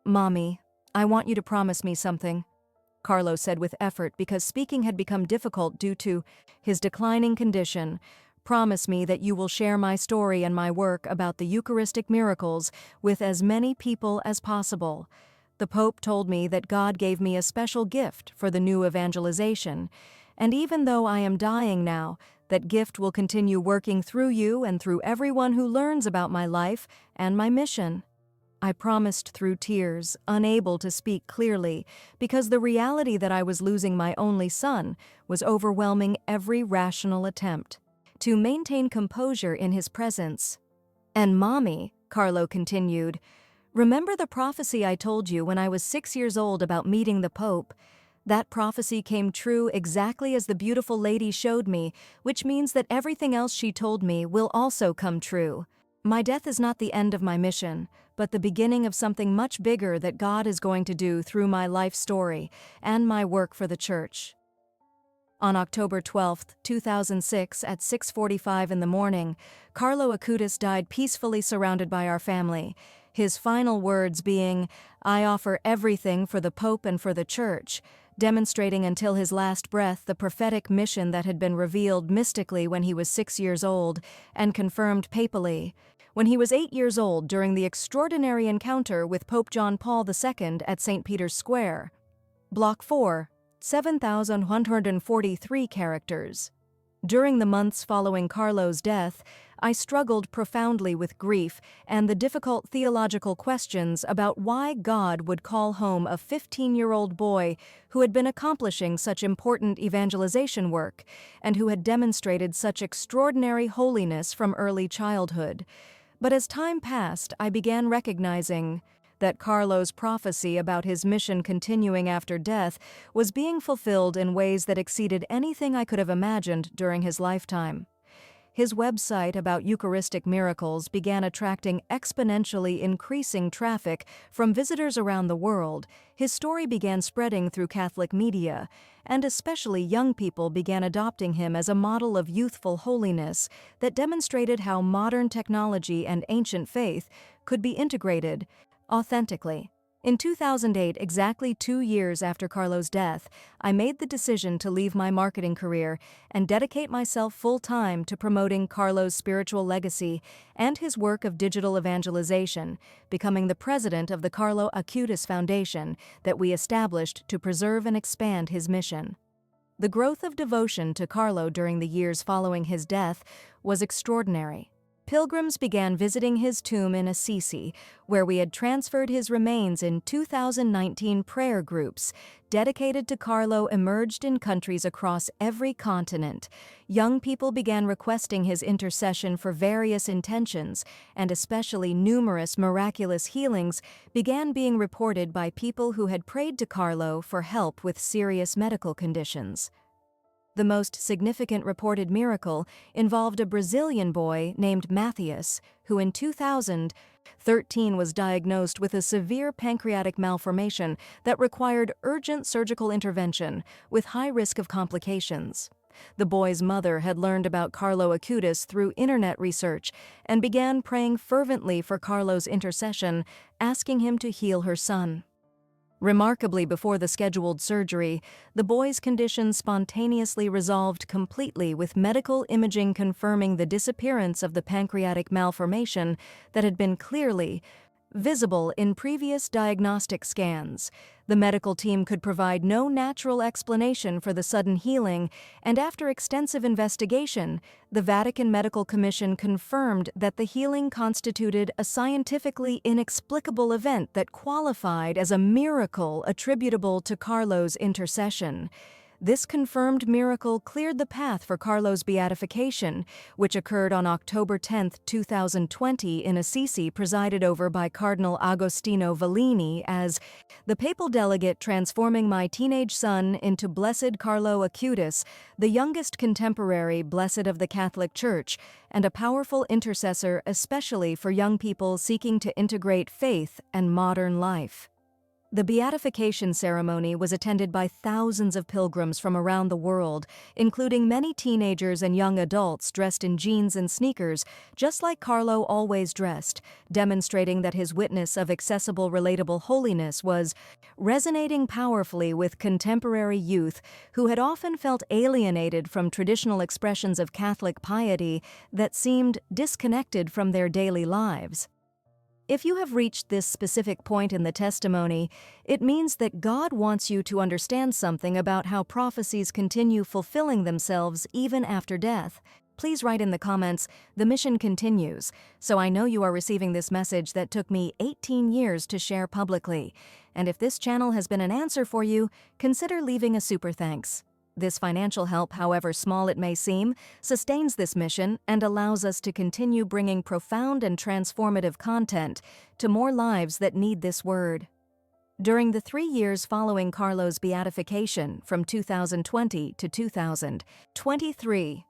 Speaker 1: "Mommy, I want you to promise me something," Carlo said with effort because speaking had become difficult due to his declining condition. "Promise me that you will share my story and my work about the Eucharistic miracles with as many people as possible. The Pope told me that God gave me a special gift for the new evangelization, and even though I am dying now, that gift will continue working through you and through everyone who learns about my life and my mission." I promised through tears, unable to speak clearly, because the reality that I was losing my only son was overwhelming every rational attempt to maintain composure in his presence. "And Mommy," Carlo continued, "remember the prophecy I told you when I was 6 years old about meeting the Pope? That prophecy came true exactly as the beautiful lady showed me, which means that everything else she told me will also come true. My death is not the end of my mission, but the beginning of something much bigger that God is going to do through my life story and my work for the Church." On October 12, 2006, at 6:45 in the morning, Carlo Acutis died peacefully surrounded by our family, his final words being, "I offer everything for the Pope and for the Church," demonstrating until his last breath the prophetic mission that had been revealed mystically when he was 6 years old and confirmed papally when he was 8 years old during the extraordinary encounter with Pope John Paul II at St. Peter's Square. Block 4, 7,143 characters. During the months following Carlo's death, I struggled profoundly with grief and the difficult theological questions about why God would call home a 15-year-old boy who had been accomplishing such important evangelization work and who had demonstrated such extraordinary holiness from early childhood. But as time passed, I began recognizing that Carlo's prophecy about his mission continuing after death was being fulfilled in ways that exceeded anything I could have imagined during his lifetime. His website about Eucharistic miracles began attracting exponentially increasing traffic from visitors around the world. His story began spreading through Catholic media, and especially young people began adopting him as a model of youthful holiness that demonstrated how modern technology and ancient faith could be integrated authentically. In 2008, exactly 2 years after Carlo's death, I made the decision to leave my marketing career and dedicate myself full-time to promoting Carlo's spiritual legacy and his work of digital evangelization, becoming the president of the Carlo Acutis Foundation that we established to preserve and expand his mission. The growth of devotion to Carlo during the years following his death was extraordinary. pilgrims began visiting his tomb in Assisi, where we had transferred his remains in 2019. Prayer groups dedicated to Carlo emerged in countries across every continent. Young people began requesting his intercession for various intentions, and especially numerous miraculous healings began being reported by people who had prayed to Carlo for help with serious medical conditions. The most significant reported miracle involved a Brazilian boy named Matthias, who in 2013 was diagnosed with a severe pancreatic malformation that required urgent surgical intervention with high risk of complications. The boy's mother had learned about Carlo Acutis through internet research and began praying fervently for Carlo's intercession, asking him to heal her son. Remarkably, before the scheduled surgery, the boy's condition spontaneously resolved completely, with medical imaging confirming the disappearance of the pancreatic malformation that had been clearly visible in previous diagnostic scans. The medical team could provide no natural explanation for the sudden healing, and after extensive investigation, the Vatican Medical Commission confirmed that the healing constituted a scientifically inexplicable event that qualified as a miracle attributable to Carlo's intercession. This confirmed miracle cleared the path for Carlo's beatification, which occurred on October 10, 2020 in Assisi, presided over by Cardinal Agostino Vellini as the papal delegate, transforming my teenage son into Blessed Carlo Acutis, the youngest contemporary blessed of the Catholic Church, and a powerful intercessor especially for young people seeking to integrate faith and modern life. The beatification ceremony was attended by thousands of pilgrims from around the world, including many teenagers and young adults dressed in jeans and sneakers, just like Carlo always dressed, demonstrating that his witness of accessible, relatable holiness was resonating powerfully with contemporary youth who had often felt alienated from traditional expressions of Catholic piety that seemed disconnected from their daily lives. If you have reached this specific point in the testimony, it means that God wants you to understand something about how prophecies continue fulfilling themselves even after death. Please write in the comments, "The mission continues," so I know you are receiving this message that took me 18 years to share publicly. And if this channel has been an answer for you, consider leaving a super thanks. This financial help, however small it may seem, sustains this mission and allows us to continue bringing profound and transformative content to more lives that need this word. During the 3 years following Carlo's beatification, from 2020 to 2023,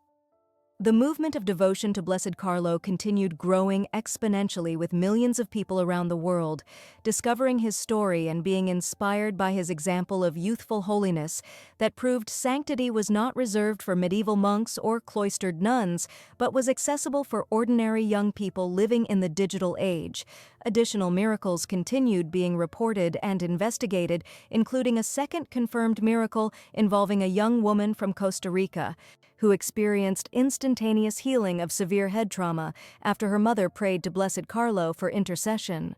Speaker 1: the movement of devotion to Blessed Carlo continued growing exponentially, with millions of people around the world discovering his story and being inspired by his example of youthful holiness that proved sanctity was not reserved for medieval monks or cloistered nuns, but was accessible for ordinary young people living in the digital age. Additional miracles continued being reported and investigated, including a second confirmed miracle involving a young woman from Costa Rica who experienced instantaneous healing of severe head trauma after her mother prayed to Blessed Carlo for intercession.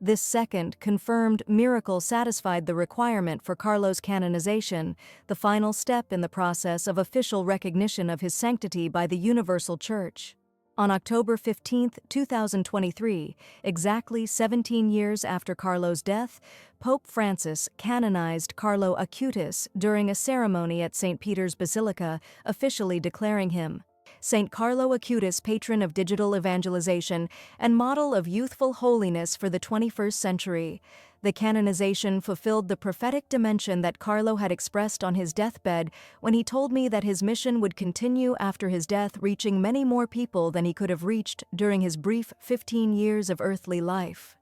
Speaker 1: This second confirmed miracle satisfied the requirement for Carlo's canonization, the final step in the process of official recognition of his sanctity by the Universal Church. On October 15, 2023, exactly 17 years after Carlo's death, Pope Francis canonized Carlo Acutis during a ceremony at St. Peter's Basilica, officially declaring him St. Carlo Acutis, patron of digital evangelization and model of youthful holiness for the 21st century. The canonization fulfilled the prophetic dimension that Carlo had expressed on his deathbed when he told me that his mission would continue after his death, reaching many more people than he could have reached during his brief 15 years of earthly life.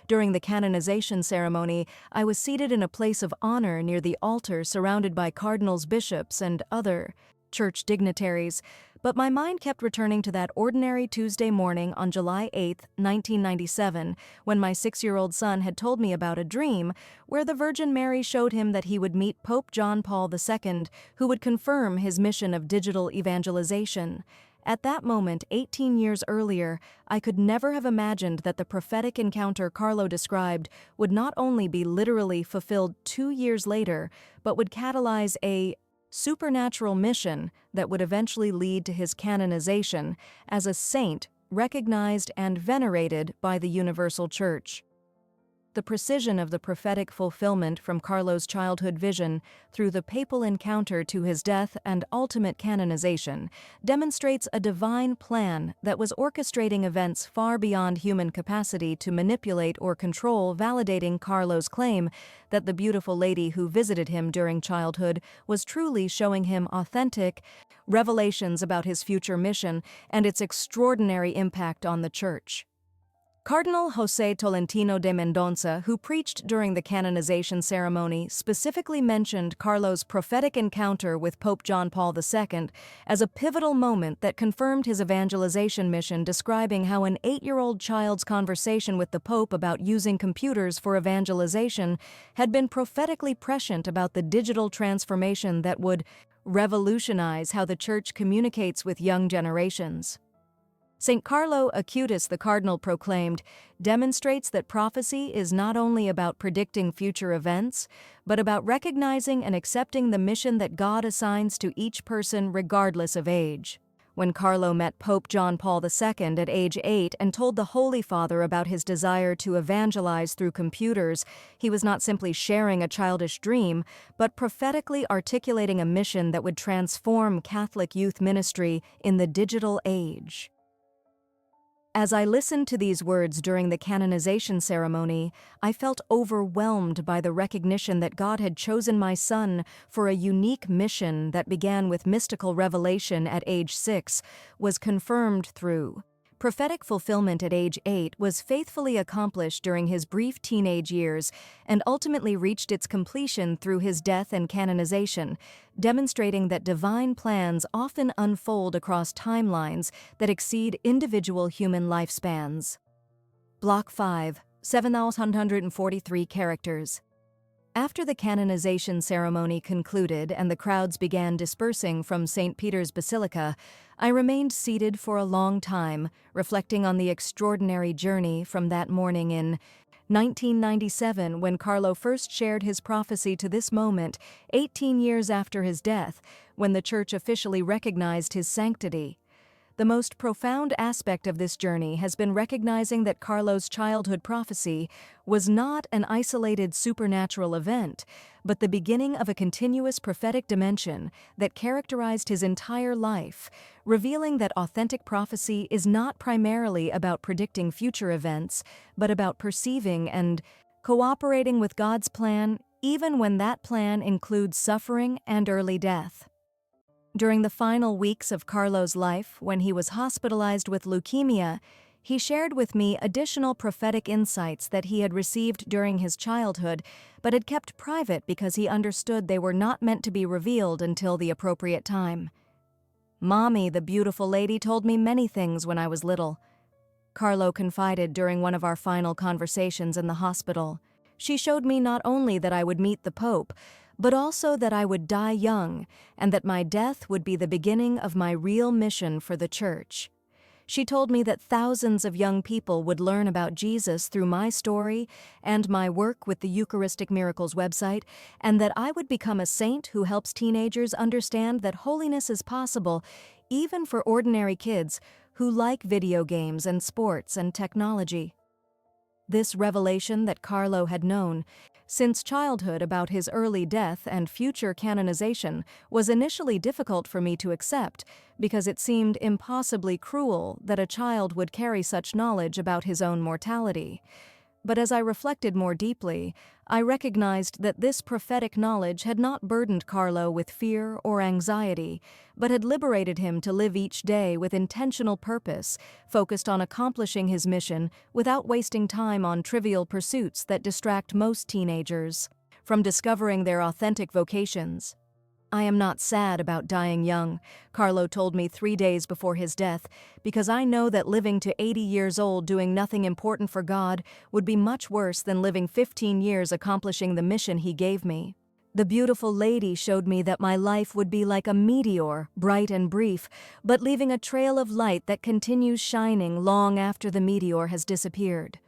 Speaker 1: During the canonization ceremony, I was seated in a place of honor near the altar, surrounded by cardinals, bishops, and other church dignitaries, but my mind kept returning to that ordinary Tuesday morning on July 8, 1997, when my 6-year-old son had told me about a dream where the Virgin Mary showed him that he would meet Pope John Paul II, who would confirm his mission of digital evangelization. At that moment, 18 years earlier, I could never have imagined that the prophetic encounter Carlo described would not only be literally fulfilled 2 years later, but would catalyze a supernatural mission that would eventually lead to his canonization as a saint recognized and venerated by the universal church. The precision of the prophetic fulfillment from Carlo's childhood vision through the papal encounter to his death and ultimate canonization demonstrates a divine plan that was orchestrating events far beyond human capacity to manipulate or control, validating Carlo's claim that the beautiful lady who visited him during childhood was truly showing him authentic revelations about his future mission and its extraordinary impact on the Church. Cardinal José Tolentino de Mendonça, who preached during the canonization ceremony, specifically mentioned Carlo's prophetic encounter with Pope John Paul II as a pivotal moment that confirmed his evangelization mission, describing how an 8-year-old child's conversation with the Pope about using computers for evangelization had been prophetically prescient about the digital transformation that would revolutionize how the Church communicates with young generations. St. Carlo Acutis, the Cardinal proclaimed, demonstrates that prophecy is not only about predicting future events, but about recognizing and accepting the mission that God assigns to each person regardless of age. When Carlo met Pope John Paul II at age 8 and told the Holy Father about his desire to evangelize through computers, he was not simply sharing a childish dream, but prophetically articulating a mission that would transform Catholic youth ministry in the digital age. As I listened to these words during the canonization ceremony, I felt overwhelmed by the recognition that God had chosen my son for a unique mission that began with mystical revelation at age 6, was confirmed through prophetic fulfillment at age 8, was faithfully accomplished during his brief teenage years, and ultimately reached its completion through his death and canonization, demonstrating that divine plans often unfold across timelines that exceed individual human lifespans. Block 5, 7,143 characters. After the canonization ceremony concluded and the crowds began dispersing from St. Peter's Basilica, I remained seated for a long time, reflecting on the extraordinary journey from that morning in 1997, when Carlo first shared his prophecy, to this moment, 18 years after his death, when the Church officially recognized his sanctity. The most profound aspect of this journey has been recognizing that Carlo's childhood prophecy was not an isolated supernatural event, but the beginning of a continuous prophetic dimension that characterized his entire life, revealing that authentic prophecy is not primarily about predicting future events, but about perceiving and cooperating with God's plan, even when that plan includes suffering and early death. During the final weeks of Carlo's life, when he was hospitalized with leukemia, he shared with me additional prophetic insights that he had received during his childhood, but had kept private because he understood they were not meant to be revealed until the appropriate time. "Mommy, the beautiful lady, told me many things when I was little," Carlo confided during one of our final conversations in the hospital. "She showed me not only that I would meet the Pope, but also that I would die young, and that my death would be the beginning of my real mission for the Church. She told me that thousands of young people would learn about Jesus through my story and my work with the Eucharistic Miracles website, and that I would become a saint who helps teenagers understand that holiness is possible even for ordinary kids who like video games and sports and technology." This revelation that Carlo had known since childhood about his early death and future canonization was initially difficult for me to accept, because it seemed impossibly cruel that a child would carry such knowledge about his own mortality. But as I reflected more deeply, I recognized that this prophetic knowledge had not burdened Carlo with fear or anxiety, but had liberated him to live each day with intentional purpose, focused on accomplishing his mission without wasting time on trivial pursuits that distract most teenagers from discovering their authentic vocations. "I am not sad about dying young," Carlo told me 3 days before his death, "because I know that living to 80 years old doing nothing important for God would be much worse than living 15 years accomplishing the mission He gave me. The beautiful lady showed me that my life would be like a meteor, bright and brief, but leaving a trail of light that continues shining long after the meteor has disappeared."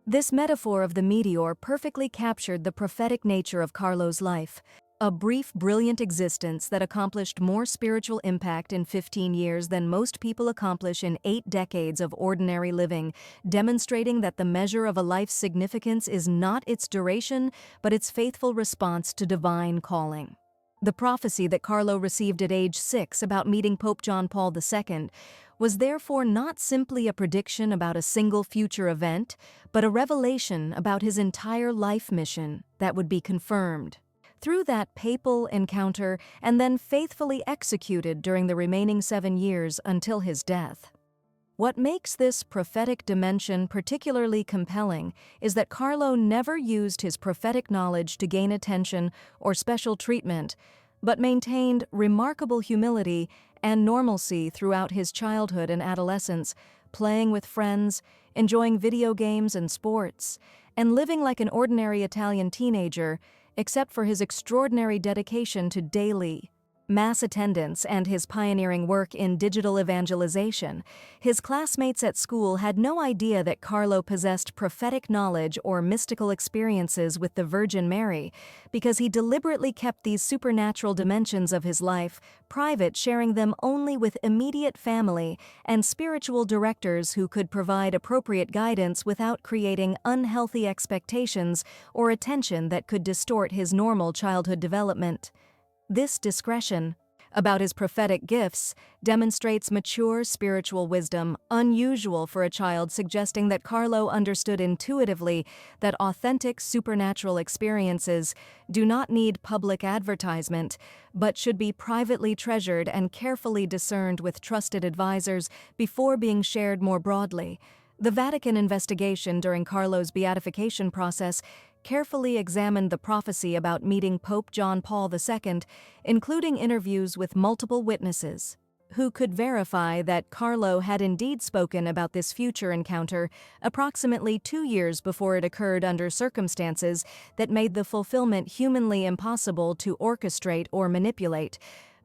Speaker 1: This metaphor of the meteor perfectly captured the prophetic nature of Carlo's life. A brief, brilliant existence that accomplished more spiritual impact in 15 years than most people accomplish in 8 decades of ordinary living, demonstrating that the measure of a life's significance is not its duration, but its faithful response to divine calling. The prophecy that Carlo received at age 6 about meeting Pope John Paul II was therefore not simply a prediction about a single future event, but a revelation about his entire life mission that would be confirmed through that papal encounter and then faithfully executed during the remaining 7 years until his death. What makes this prophetic dimension particularly compelling is that Carlo never used his prophetic knowledge to gain attention or special treatment, but maintained remarkable humility and normalcy throughout his childhood and adolescence, playing with friends, enjoying video games and sports, and living like an ordinary Italian teenager, except for his extraordinary dedication to daily mass attendance and his pioneering work in digital evangelization. His classmates at school had no idea that Carlo possessed prophetic knowledge or mystical experiences with the Virgin Mary, because he deliberately kept these supernatural dimensions of his life private, sharing them only with immediate family and spiritual directors who could provide appropriate guidance without creating unhealthy expectations or attention that could distort his normal childhood development. This discretion about his prophetic gifts demonstrates mature spiritual wisdom, unusual for a child, suggesting that Carlo understood intuitively that authentic supernatural experiences do not need public advertisement, but should be privately treasured and carefully discerned with trusted advisors before being shared more broadly. The Vatican investigation during Carlo's beatification process carefully examined the prophecy about meeting Pope John Paul II, including interviews with multiple witnesses, who could verify that Carlo had indeed spoken about this future encounter approximately 2 years before it occurred under circumstances that made the fulfillment humanly impossible to orchestrate or manipulate.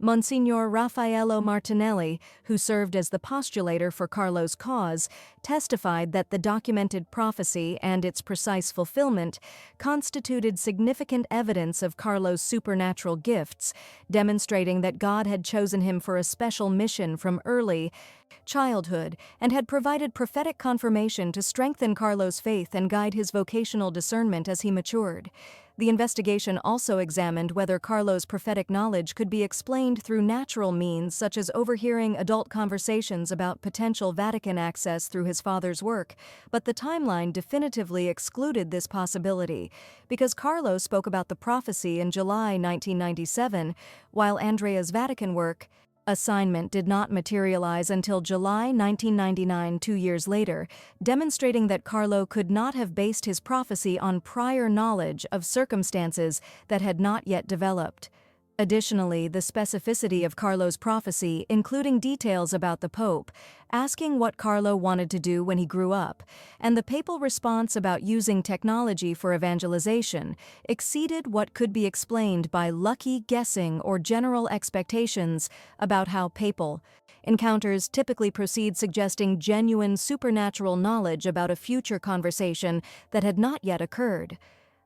Speaker 1: Monsignor Raffaello Martinelli, who served as the postulator for Carlo's cause, testified that the documented prophecy and its precise fulfillment constituted significant evidence of Carlo's supernatural gifts, demonstrating that God had chosen him for a special mission from early childhood and had provided prophetic confirmation to strengthen Carlo's faith and guide his vocational discernment as he matured. The investigation also examined whether Carlo's prophetic knowledge could be explained through natural means, such as overhearing adult conversations about potential Vatican access through his father's work, but the timeline definitively excluded this possibility, because Carlo spoke about the prophecy in July 1997, while Andrea's Vatican work assignment did not materialize until July 1999, 2 years later, demonstrating that Carlo could not have based his prophecy on prior knowledge of circumstances that had not yet developed. Additionally, the specificity of Carlo's prophecy, including details about the Pope, asking what Carlo wanted to do when he grew up, and the papal response about using technology for evangelization, exceeded what could be explained by lucky guessing or general expectations about how papal encounters typically proceed, suggesting genuine supernatural knowledge about a future conversation that had not yet occurred.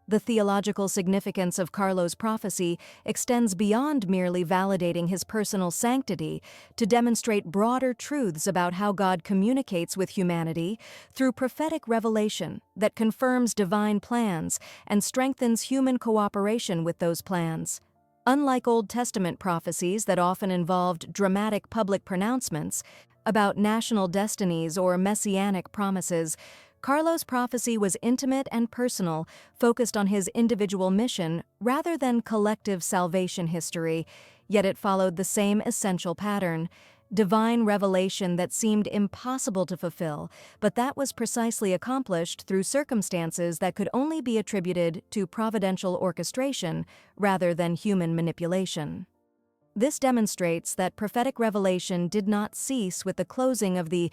Speaker 1: The theological significance of Carlo's prophecy extends beyond merely validating his personal sanctity to demonstrate broader truths about how God communicates with humanity through prophetic revelation that confirms divine plans and strengthens human cooperation with those plans. Unlike Old Testament prophecies that often involved dramatic public pronouncements about national destinies or messianic promises, Carlo's prophecy was intimate and personal, focused on his individual mission rather than collective salvation history, yet it followed the same essential pattern: divine revelation that seemed impossible to fulfill, but that was precisely accomplished through circumstances that could only be attributed to providential orchestration rather than human manipulation. This demonstrates that prophetic revelation did not cease with the closing of the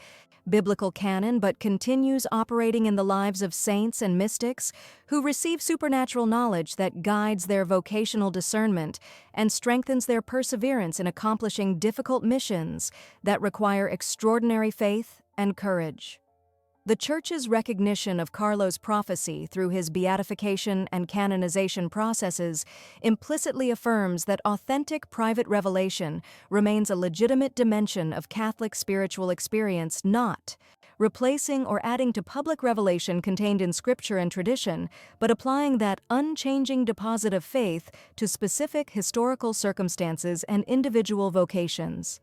Speaker 1: biblical canon, but continues operating in the lives of saints and mystics who receive supernatural knowledge that guides their vocational discernment and strengthens their perseverance in accomplishing difficult missions that require extraordinary faith and courage. The Church's recognition of Carlo's prophecy through his beatification and canonization processes implicitly affirms that authentic private revelation remains a legitimate dimension of Catholic spiritual experience, not replacing or adding to public revelation contained in Scripture and tradition, but applying that unchanging deposit of faith to specific historical circumstances and individual vocations.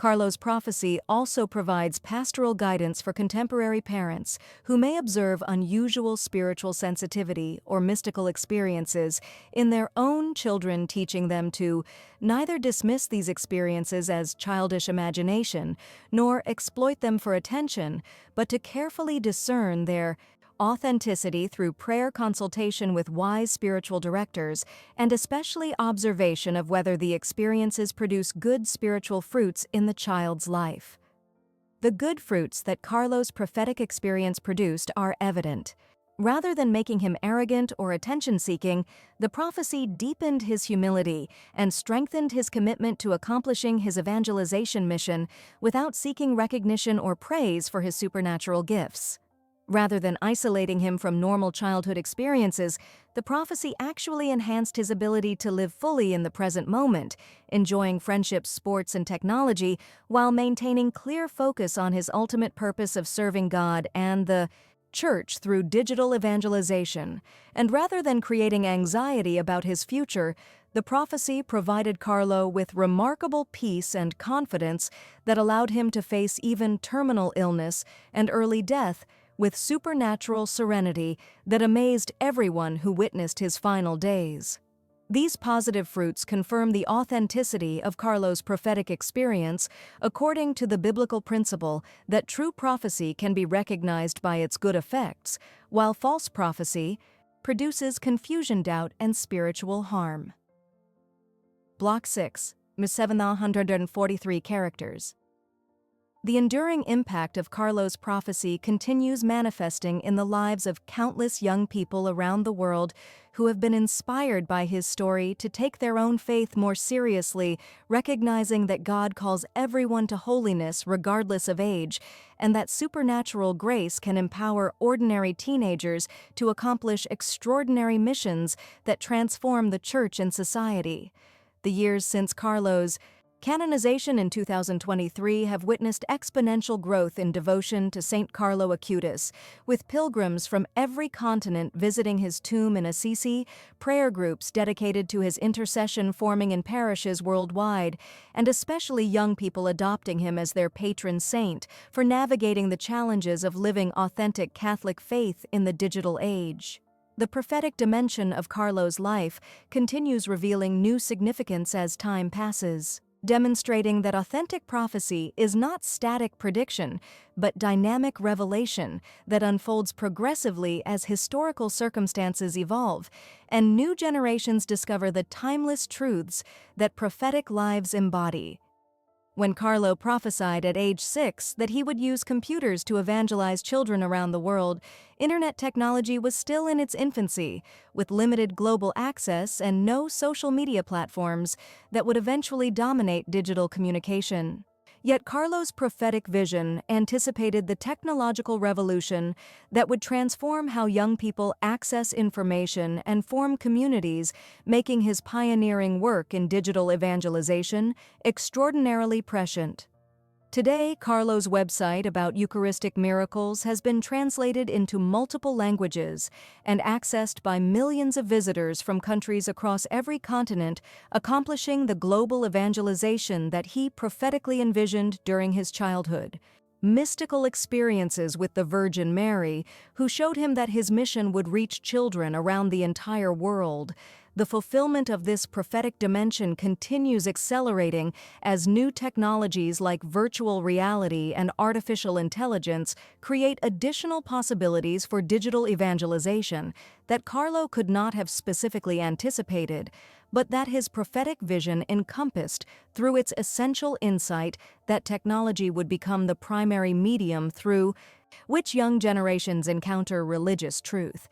Speaker 1: Carlo's prophecy also provides pastoral guidance for contemporary parents who may observe unusual spiritual sensitivity or mystical experiences in their own children, teaching them to neither dismiss these experiences as childish imagination nor exploit them for attention, but to carefully discern their authenticity through prayer, consultation with wise spiritual directors, and especially observation of whether the experiences produce good spiritual fruits in the child's life. The good fruits that Carlo's prophetic experience produced are evident. Rather than making him arrogant or attention-seeking, the prophecy deepened his humility and strengthened his commitment to accomplishing his evangelization mission without seeking recognition or praise for his supernatural gifts. Rather than isolating him from normal childhood experiences, the prophecy actually enhanced his ability to live fully in the present moment, enjoying friendships, sports, and technology, while maintaining clear focus on his ultimate purpose of serving God and the Church through digital evangelization. And rather than creating anxiety about his future, the prophecy provided Carlo with remarkable peace and confidence that allowed him to face even terminal illness and early death with supernatural serenity that amazed everyone who witnessed his final days. These positive fruits confirm the authenticity of Carlo's prophetic experience according to the biblical principle that true prophecy can be recognized by its good effects, while false prophecy produces confusion, doubt, and spiritual harm. Block 6, 743 characters. The enduring impact of Carlo's prophecy continues manifesting in the lives of countless young people around the world who have been inspired by his story to take their own faith more seriously, recognizing that God calls everyone to holiness regardless of age, and that supernatural grace can empower ordinary teenagers to accomplish extraordinary missions that transform the Church and society. The years since Carlo's canonization in 2023 have witnessed exponential growth in devotion to St. Carlo Acutis, with pilgrims from every continent visiting his tomb in Assisi, prayer groups dedicated to his intercession forming in parishes worldwide, and especially young people adopting him as their patron saint for navigating the challenges of living authentic Catholic faith in the digital age. The prophetic dimension of Carlo's life continues revealing new significance as time passes, demonstrating that authentic prophecy is not static prediction, but dynamic revelation that unfolds progressively as historical circumstances evolve and new generations discover the timeless truths that prophetic lives embody. When Carlo prophesied at age 6 that he would use computers to evangelize children around the world, internet technology was still in its infancy, with limited global access and no social media platforms that would eventually dominate digital communication. Yet Carlo's prophetic vision anticipated the technological revolution that would transform how young people access information and form communities, making his pioneering work in digital evangelization extraordinarily prescient. Today, Carlo's website about Eucharistic miracles has been translated into multiple languages and accessed by millions of visitors from countries across every continent, accomplishing the global evangelization that he prophetically envisioned during his childhood. Mystical experiences with the Virgin Mary, who showed him that his mission would reach children around the entire world. The fulfillment of this prophetic dimension continues accelerating as new technologies like virtual reality and artificial intelligence create additional possibilities for digital evangelization that Carlo could not have specifically anticipated, but that his prophetic vision encompassed through its essential insight that technology would become the primary medium through which young generations encounter religious truth.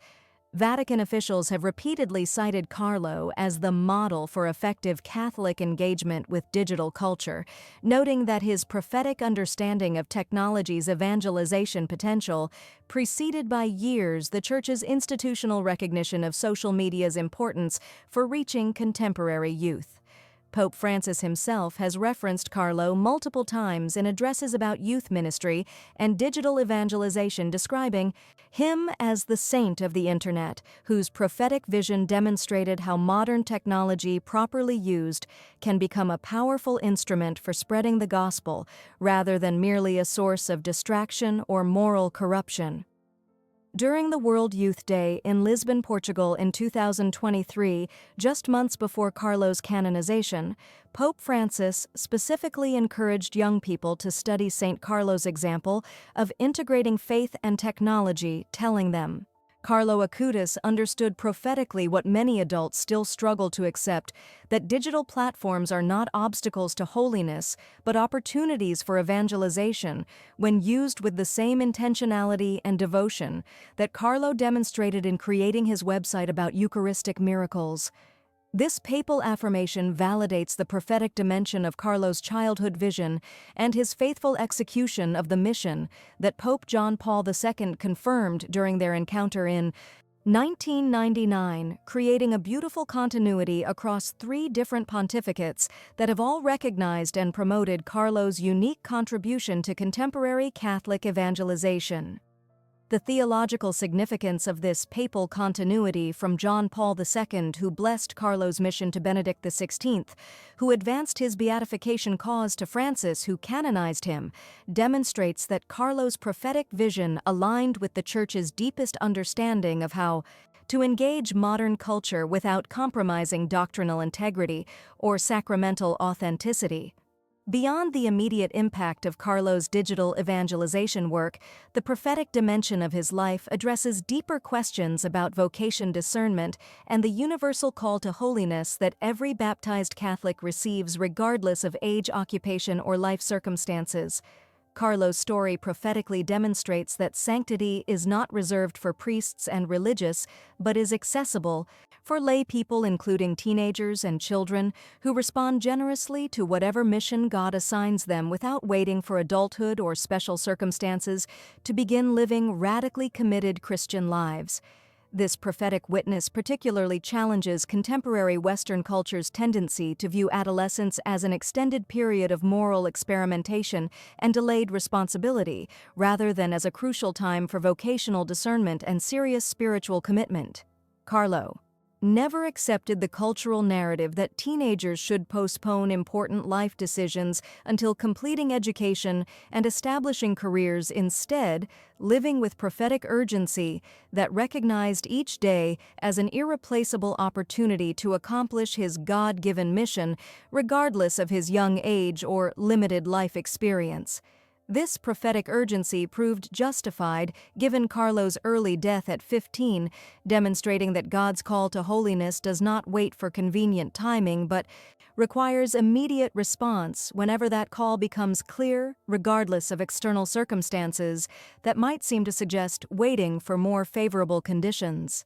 Speaker 1: Vatican officials have repeatedly cited Carlo as the model for effective Catholic engagement with digital culture, noting that his prophetic understanding of technology's evangelization potential preceded by years the Church's institutional recognition of social media's importance for reaching contemporary youth. Pope Francis himself has referenced Carlo multiple times in addresses about youth ministry and digital evangelization, describing him as the saint of the Internet, whose prophetic vision demonstrated how modern technology, properly used, can become a powerful instrument for spreading the gospel, rather than merely a source of distraction or moral corruption. During the World Youth Day in Lisbon, Portugal in 2023, just months before Carlo's canonization, Pope Francis specifically encouraged young people to study St. Carlo's example of integrating faith and technology, telling them, Carlo Acutis understood prophetically what many adults still struggle to accept, that digital platforms are not obstacles to holiness, but opportunities for evangelization when used with the same intentionality and devotion that Carlo demonstrated in creating his website about Eucharistic miracles. This papal affirmation validates the prophetic dimension of Carlo's childhood vision and his faithful execution of the mission that Pope John Paul II confirmed during their encounter in 1999, creating a beautiful continuity across 3 different pontificates that have all recognized and promoted Carlo's unique contribution to contemporary Catholic evangelization. The theological significance of this papal continuity from John Paul II, who blessed Carlo's mission, to Benedict XVI, who advanced his beatification cause, to Francis, who canonized him, demonstrates that Carlo's prophetic vision aligned with the Church's deepest understanding of how to engage modern culture without compromising doctrinal integrity or sacramental authenticity. Beyond the immediate impact of Carlo's digital evangelization work, the prophetic dimension of his life addresses deeper questions about vocation discernment and the universal call to holiness that every baptized Catholic receives regardless of age, occupation, or life circumstances. Carlo's story prophetically demonstrates that sanctity is not reserved for priests and religious, but is accessible for lay people, including teenagers and children, who respond generously to whatever mission God assigns them without waiting for adulthood or special circumstances to begin living radically committed Christian lives. This prophetic witness particularly challenges contemporary Western culture's tendency to view adolescence as an extended period of moral experimentation and delayed responsibility, rather than as a crucial time for vocational discernment and serious spiritual commitment. Carlo never accepted the cultural narrative that teenagers should postpone important life decisions until completing education and establishing careers, instead living with prophetic urgency that recognized each day as an irreplaceable opportunity to accomplish his God-given mission, regardless of his young age or limited life experience. This prophetic urgency proved justified given Carlo's early death at 15, demonstrating that God's call to holiness does not wait for convenient timing but requires immediate response whenever that call becomes clear, regardless of external circumstances that might seem to suggest waiting for more favorable conditions.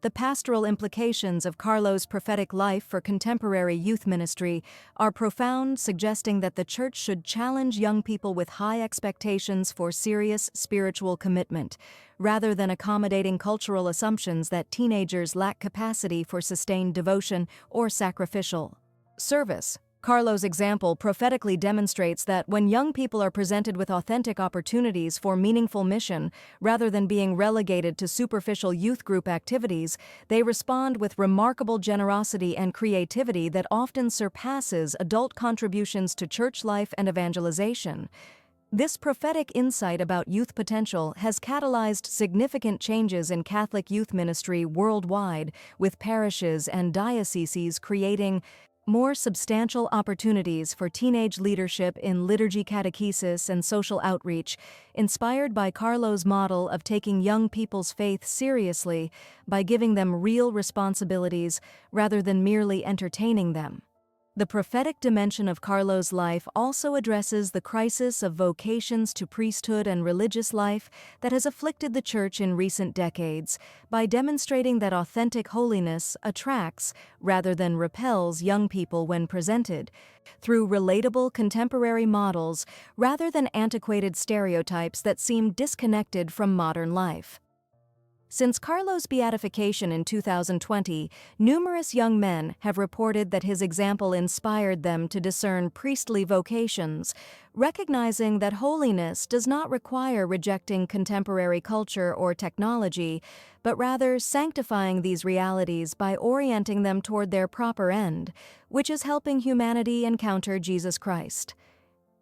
Speaker 1: The pastoral implications of Carlo's prophetic life for contemporary youth ministry are profound, suggesting that the Church should challenge young people with high expectations for serious spiritual commitment, rather than accommodating cultural assumptions that teenagers lack capacity for sustained devotion or sacrificial service. Carlo's example prophetically demonstrates that when young people are presented with authentic opportunities for meaningful mission, rather than being relegated to superficial youth group activities, they respond with remarkable generosity and creativity that often surpasses adult contributions to church life and evangelization. This prophetic insight about youth potential has catalyzed significant changes in Catholic youth ministry worldwide, with parishes and dioceses creating more substantial opportunities for teenage leadership in liturgy, catechesis, and social outreach, inspired by Carlo's model of taking young people's faith seriously by giving them real responsibilities rather than merely entertaining them. The prophetic dimension of Carlo's life also addresses the crisis of vocations to priesthood and religious life that has afflicted the Church in recent decades, by demonstrating that authentic holiness attracts, rather than repels, young people when presented, through relatable contemporary models rather than antiquated stereotypes that seem disconnected from modern life. Since Carlo's beatification in 2020, numerous young men have reported that his example inspired them to discern priestly vocations, recognizing that holiness does not require rejecting contemporary culture or technology, but rather sanctifying these realities by orienting them toward their proper end, which is helping humanity encounter Jesus Christ.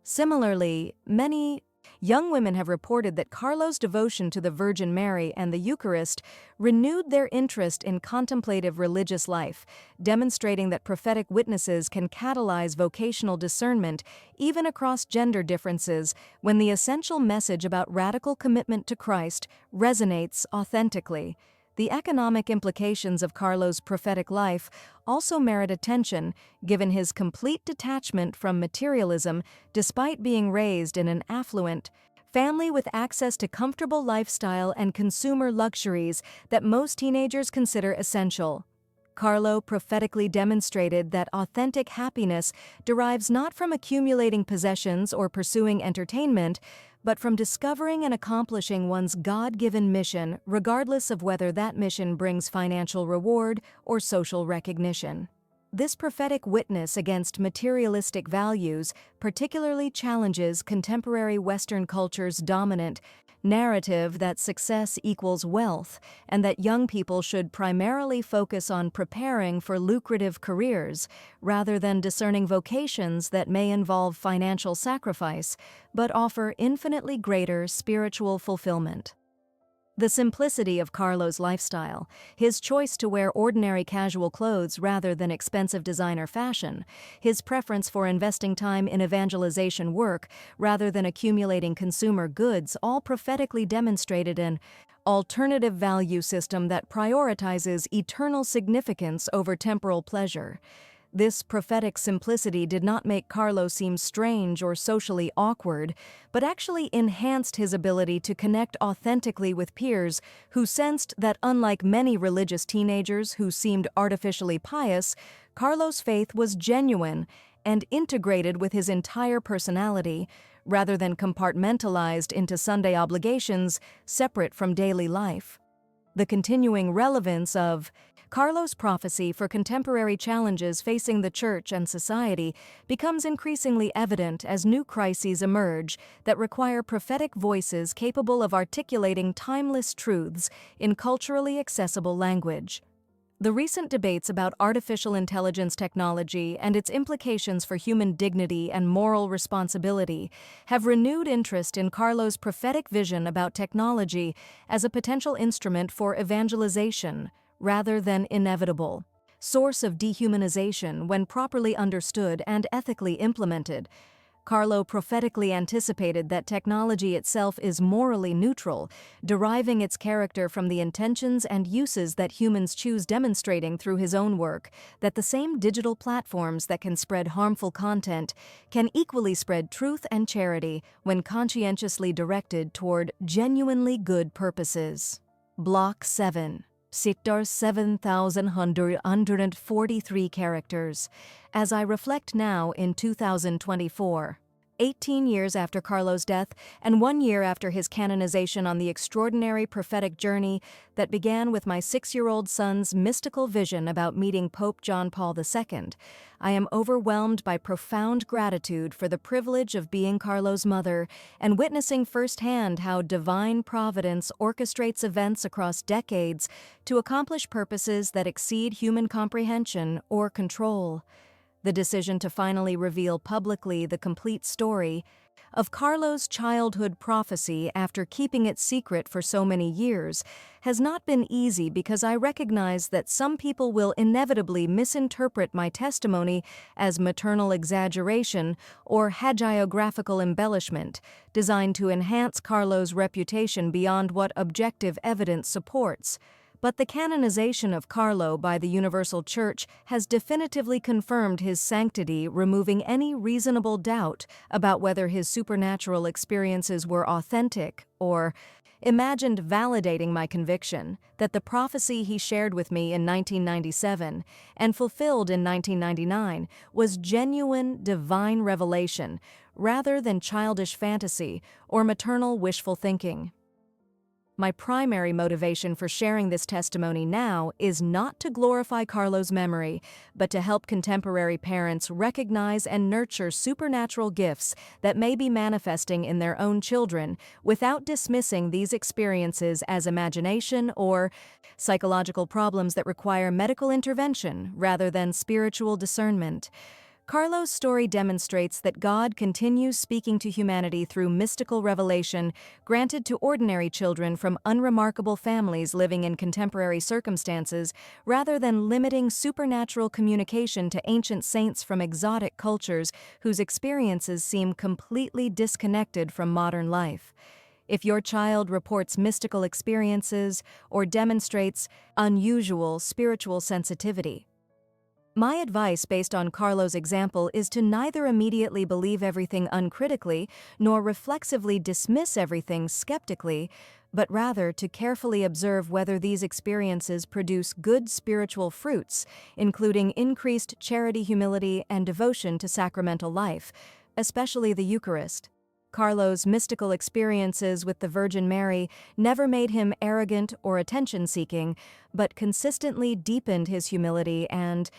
Speaker 1: Similarly, many young women have reported that Carlo's devotion to the Virgin Mary and the Eucharist renewed their interest in contemplative religious life, demonstrating that prophetic witnesses can catalyze vocational discernment even across gender differences when the essential message about radical commitment to Christ resonates authentically. The economic implications of Carlo's prophetic life also merit attention, given his complete detachment from materialism despite being raised in an affluent family with access to comfortable lifestyle and consumer luxuries that most teenagers consider essential. Carlo prophetically demonstrated that authentic happiness derives not from accumulating possessions or pursuing entertainment, but from discovering and accomplishing one's God-given mission, regardless of whether that mission brings financial reward or social recognition. This prophetic witness against materialistic values particularly challenges contemporary Western culture's dominant narrative that success equals wealth and that young people should primarily focus on preparing for lucrative careers rather than discerning vocations that may involve financial sacrifice but offer infinitely greater spiritual fulfillment. The simplicity of Carlo's lifestyle, his choice to wear ordinary casual clothes rather than expensive designer fashion, his preference for investing time in evangelization work rather than accumulating consumer goods all prophetically demonstrated an alternative value system that prioritizes eternal significance over temporal pleasure. This prophetic simplicity did not make Carlo seem strange or socially awkward, but actually enhanced his ability to connect authentically with peers who sensed that, unlike many religious teenagers who seemed artificially pious, Carlo's faith was genuine and integrated with his entire personality, rather than compartmentalized into Sunday obligations separate from daily life. The continuing relevance of Carlo's prophecy for contemporary challenges facing the Church and society becomes increasingly evident as new crises emerge that require prophetic voices capable of articulating timeless truths in culturally accessible language. The recent debates about artificial intelligence technology and its implications for human dignity and moral responsibility have renewed interest in Carlo's prophetic vision about technology as a potential instrument for evangelization, rather than inevitable source of dehumanization when properly understood and ethically implemented. Carlo prophetically anticipated that technology itself is morally neutral, deriving its character from the intentions and uses that humans choose, demonstrating through his own work that the same digital platforms that can spread harmful content can equally spread truth and charity when conscientiously directed toward genuinely good purposes. Block 7. Sittar 7,143 characters. As I reflect now in 2024, 18 years after Carlo's death and 1 year after his canonization, on the extraordinary prophetic journey that began with my 6-year-old son's mystical vision about meeting Pope John Paul II, I am overwhelmed by profound gratitude for the privilege of being Carlo's mother and witnessing firsthand how divine providence orchestrates events across decades to accomplish purposes that exceed human comprehension or control. The decision to finally reveal publicly the complete story of Carlo's childhood prophecy after keeping it secret for so many years has not been easy, because I recognize that some people will inevitably misinterpret my testimony as maternal exaggeration or hagiographical embellishment designed to enhance Carlo's reputation beyond what objective evidence supports. But the canonization of Carlo by the Universal Church has definitively confirmed his sanctity, removing any reasonable doubt about whether his supernatural experiences were authentic or imagined, validating my conviction that the prophecy he shared with me in 1997 and fulfilled in 1999 was genuine divine revelation rather than childish fantasy or maternal wishful thinking. My primary motivation for sharing this testimony now is not to glorify Carlo's memory, but to help contemporary parents recognize and nurture supernatural gifts that may be manifesting in their own children without dismissing these experiences as imagination or psychological problems that require medical intervention rather than spiritual discernment. Carlo's story demonstrates that God continues speaking to humanity through mystical revelation granted to ordinary children from unremarkable families living in contemporary circumstances, rather than limiting supernatural communication to ancient saints from exotic cultures whose experiences seem completely disconnected from modern life. If your child reports mystical experiences or demonstrates unusual spiritual sensitivity, my advice based on Carlo's example is to neither immediately believe everything uncritically nor reflexively dismiss everything skeptically, but rather to carefully observe whether these experiences produce good spiritual fruits, including increased charity, humility, and devotion to sacramental life, especially the Eucharist. Carlo's mystical experiences with the Virgin Mary never made him arrogant or attention-seeking, but consistently deepened his humility and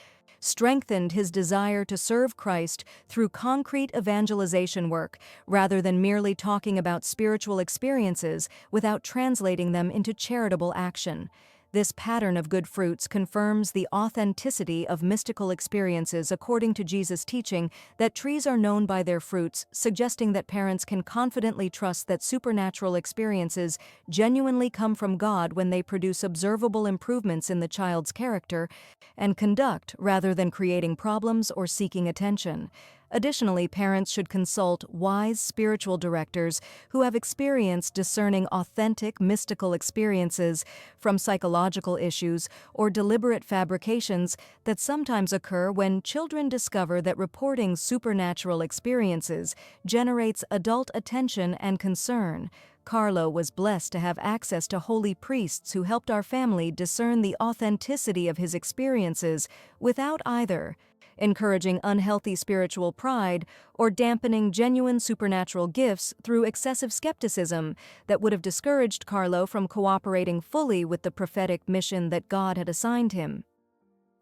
Speaker 1: strengthened his desire to serve Christ through concrete evangelization work, rather than merely talking about spiritual experiences without translating them into charitable action. This pattern of good fruits confirms the authenticity of mystical experiences according to Jesus' teaching that trees are known by their fruits, suggesting that parents can confidently trust that supernatural experiences genuinely come from God when they produce observable improvements in the child's character and conduct rather than creating problems or seeking attention. Additionally, parents should consult wise spiritual directors who have experienced discerning authentic mystical experiences from psychological issues or deliberate fabrications that sometimes occur when children discover that reporting supernatural experiences generates adult attention and concern. Carlo was blessed to have access to holy priests who helped our family discern the authenticity of his experiences without either encouraging unhealthy spiritual pride or dampening genuine supernatural gifts through excessive skepticism that would have discouraged Carlo from cooperating fully with the prophetic mission that God had assigned him.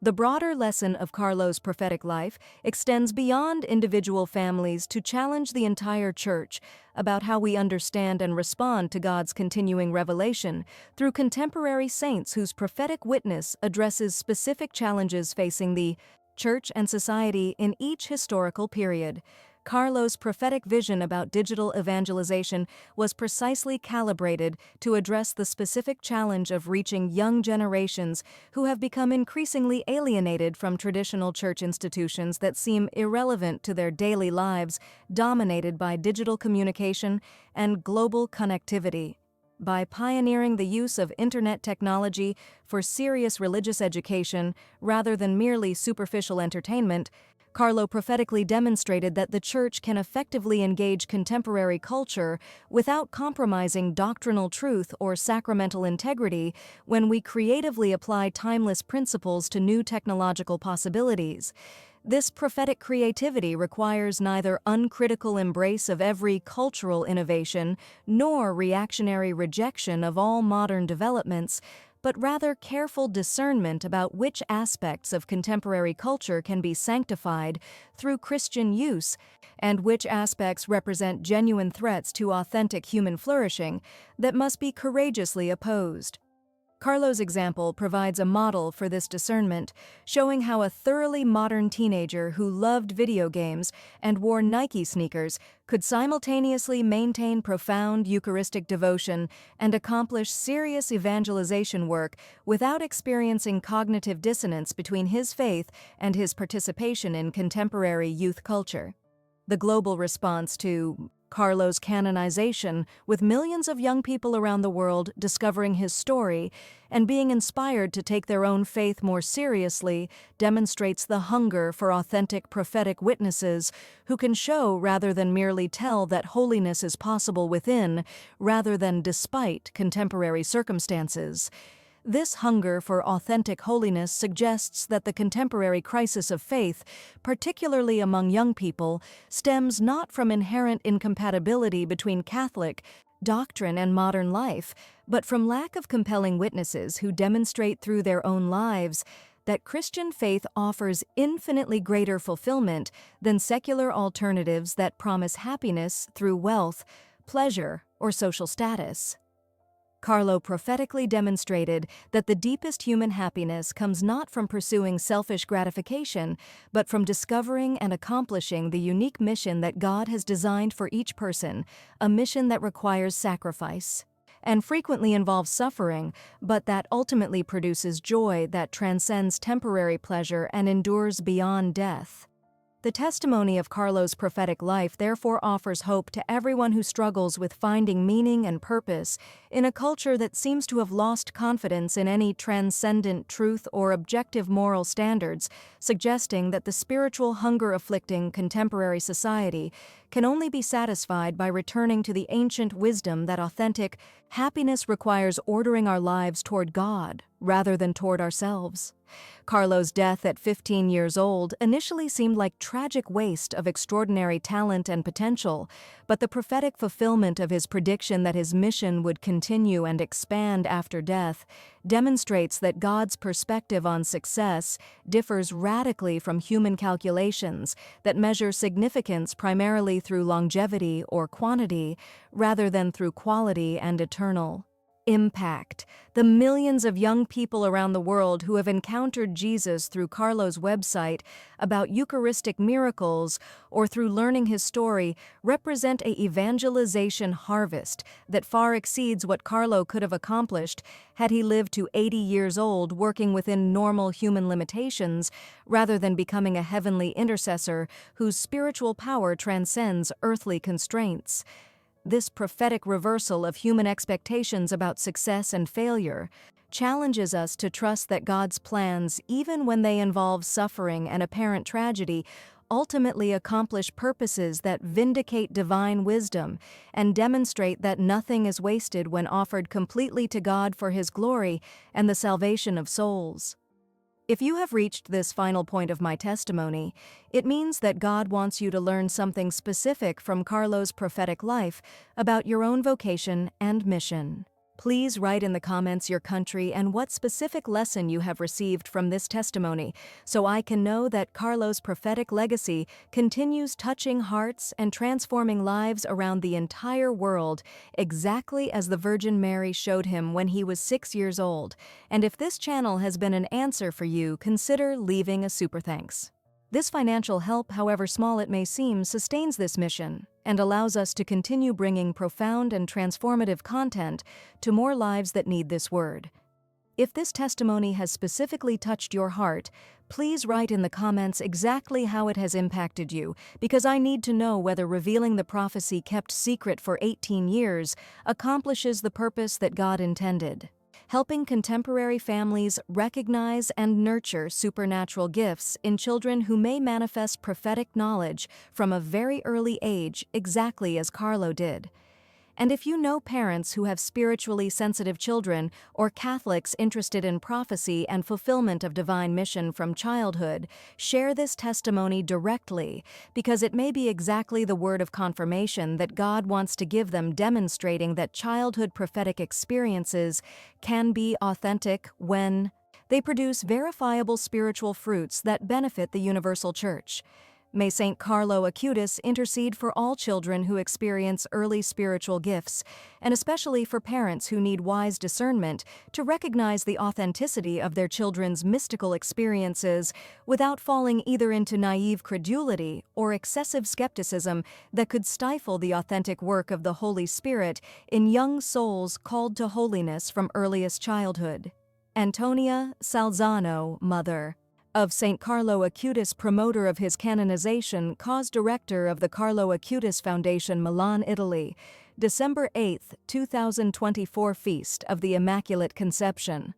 Speaker 1: The broader lesson of Carlo's prophetic life extends beyond individual families to challenge the entire Church about how we understand and respond to God's continuing revelation through contemporary saints whose prophetic witness addresses specific challenges facing the Church and society in each historical period. Carlo's prophetic vision about digital evangelization was precisely calibrated to address the specific challenge of reaching young generations who have become increasingly alienated from traditional church institutions that seem irrelevant to their daily lives, dominated by digital communication and global connectivity. By pioneering the use of internet technology for serious religious education rather than merely superficial entertainment, Carlo prophetically demonstrated that the Church can effectively engage contemporary culture without compromising doctrinal truth or sacramental integrity when we creatively apply timeless principles to new technological possibilities. This prophetic creativity requires neither uncritical embrace of every cultural innovation nor reactionary rejection of all modern developments, but rather careful discernment about which aspects of contemporary culture can be sanctified through Christian use and which aspects represent genuine threats to authentic human flourishing that must be courageously opposed. Carlo's example provides a model for this discernment, showing how a thoroughly modern teenager who loved video games and wore Nike sneakers could simultaneously maintain profound Eucharistic devotion and accomplish serious evangelization work without experiencing cognitive dissonance between his faith and his participation in contemporary youth culture. The global response to Carlo's canonization, with millions of young people around the world discovering his story and being inspired to take their own faith more seriously, demonstrates the hunger for authentic prophetic witnesses who can show rather than merely tell that holiness is possible within, rather than despite contemporary circumstances. This hunger for authentic holiness suggests that the contemporary crisis of faith, particularly among young people, stems not from inherent incompatibility between Catholic doctrine and modern life, but from lack of compelling witnesses who demonstrate through their own lives that Christian faith offers infinitely greater fulfillment than secular alternatives that promise happiness through wealth, pleasure, or social status. Carlo prophetically demonstrated that the deepest human happiness comes not from pursuing selfish gratification, but from discovering and accomplishing the unique mission that God has designed for each person, a mission that requires sacrifice and frequently involves suffering, but that ultimately produces joy that transcends temporary pleasure and endures beyond death. The testimony of Carlo's prophetic life therefore offers hope to everyone who struggles with finding meaning and purpose in a culture that seems to have lost confidence in any transcendent truth or objective moral standards, suggesting that the spiritual hunger afflicting contemporary society can only be satisfied by returning to the ancient wisdom that authentic happiness requires ordering our lives toward God rather than toward ourselves. Carlo's death at 15 years old initially seemed like tragic waste of extraordinary talent and potential, but the prophetic fulfillment of his prediction that his mission would continue and expand after death demonstrates that God's perspective on success differs radically from human calculations that measure significance primarily through longevity or quantity, rather than through quality and eternal impact. The millions of young people around the world who have encountered Jesus through Carlo's website about Eucharistic miracles or through learning his story represent an evangelization harvest that far exceeds what Carlo could have accomplished had he lived to 80 years old working within normal human limitations rather than becoming a heavenly intercessor whose spiritual power transcends earthly constraints. This prophetic reversal of human expectations about success and failure challenges us to trust that God's plans, even when they involve suffering and apparent tragedy, ultimately accomplish purposes that vindicate divine wisdom and demonstrate that nothing is wasted when offered completely to God for His glory and the salvation of souls. If you have reached this final point of my testimony, it means that God wants you to learn something specific from Carlo's prophetic life about your own vocation and mission. Please write in the comments your country and what specific lesson you have received from this testimony, so I can know that Carlo's prophetic legacy continues touching hearts and transforming lives around the entire world, exactly as the Virgin Mary showed him when he was 6 years old. And if this channel has been an answer for you, consider leaving a super thanks. This financial help, however small it may seem, sustains this mission and allows us to continue bringing profound and transformative content to more lives that need this word. If this testimony has specifically touched your heart, please write in the comments exactly how it has impacted you, because I need to know whether revealing the prophecy kept secret for 18 years accomplishes the purpose that God intended. Helping contemporary families recognize and nurture supernatural gifts in children who may manifest prophetic knowledge from a very early age, exactly as Carlo did. And if you know parents who have spiritually sensitive children or Catholics interested in prophecy and fulfillment of divine mission from childhood, share this testimony directly, because it may be exactly the word of confirmation that God wants to give them, demonstrating that childhood prophetic experiences can be authentic when they produce verifiable spiritual fruits that benefit the universal church. May St. Carlo Acutis intercede for all children who experience early spiritual gifts, and especially for parents who need wise discernment to recognize the authenticity of their children's mystical experiences without falling either into naive credulity or excessive skepticism that could stifle the authentic work of the Holy Spirit in young souls called to holiness from earliest childhood. Antonia Salzano, Mother. of St. Carlo Acutis, promoter of his canonization, cause director of the Carlo Acutis Foundation, Milan, Italy, December 8, 2024, Feast of the Immaculate Conception.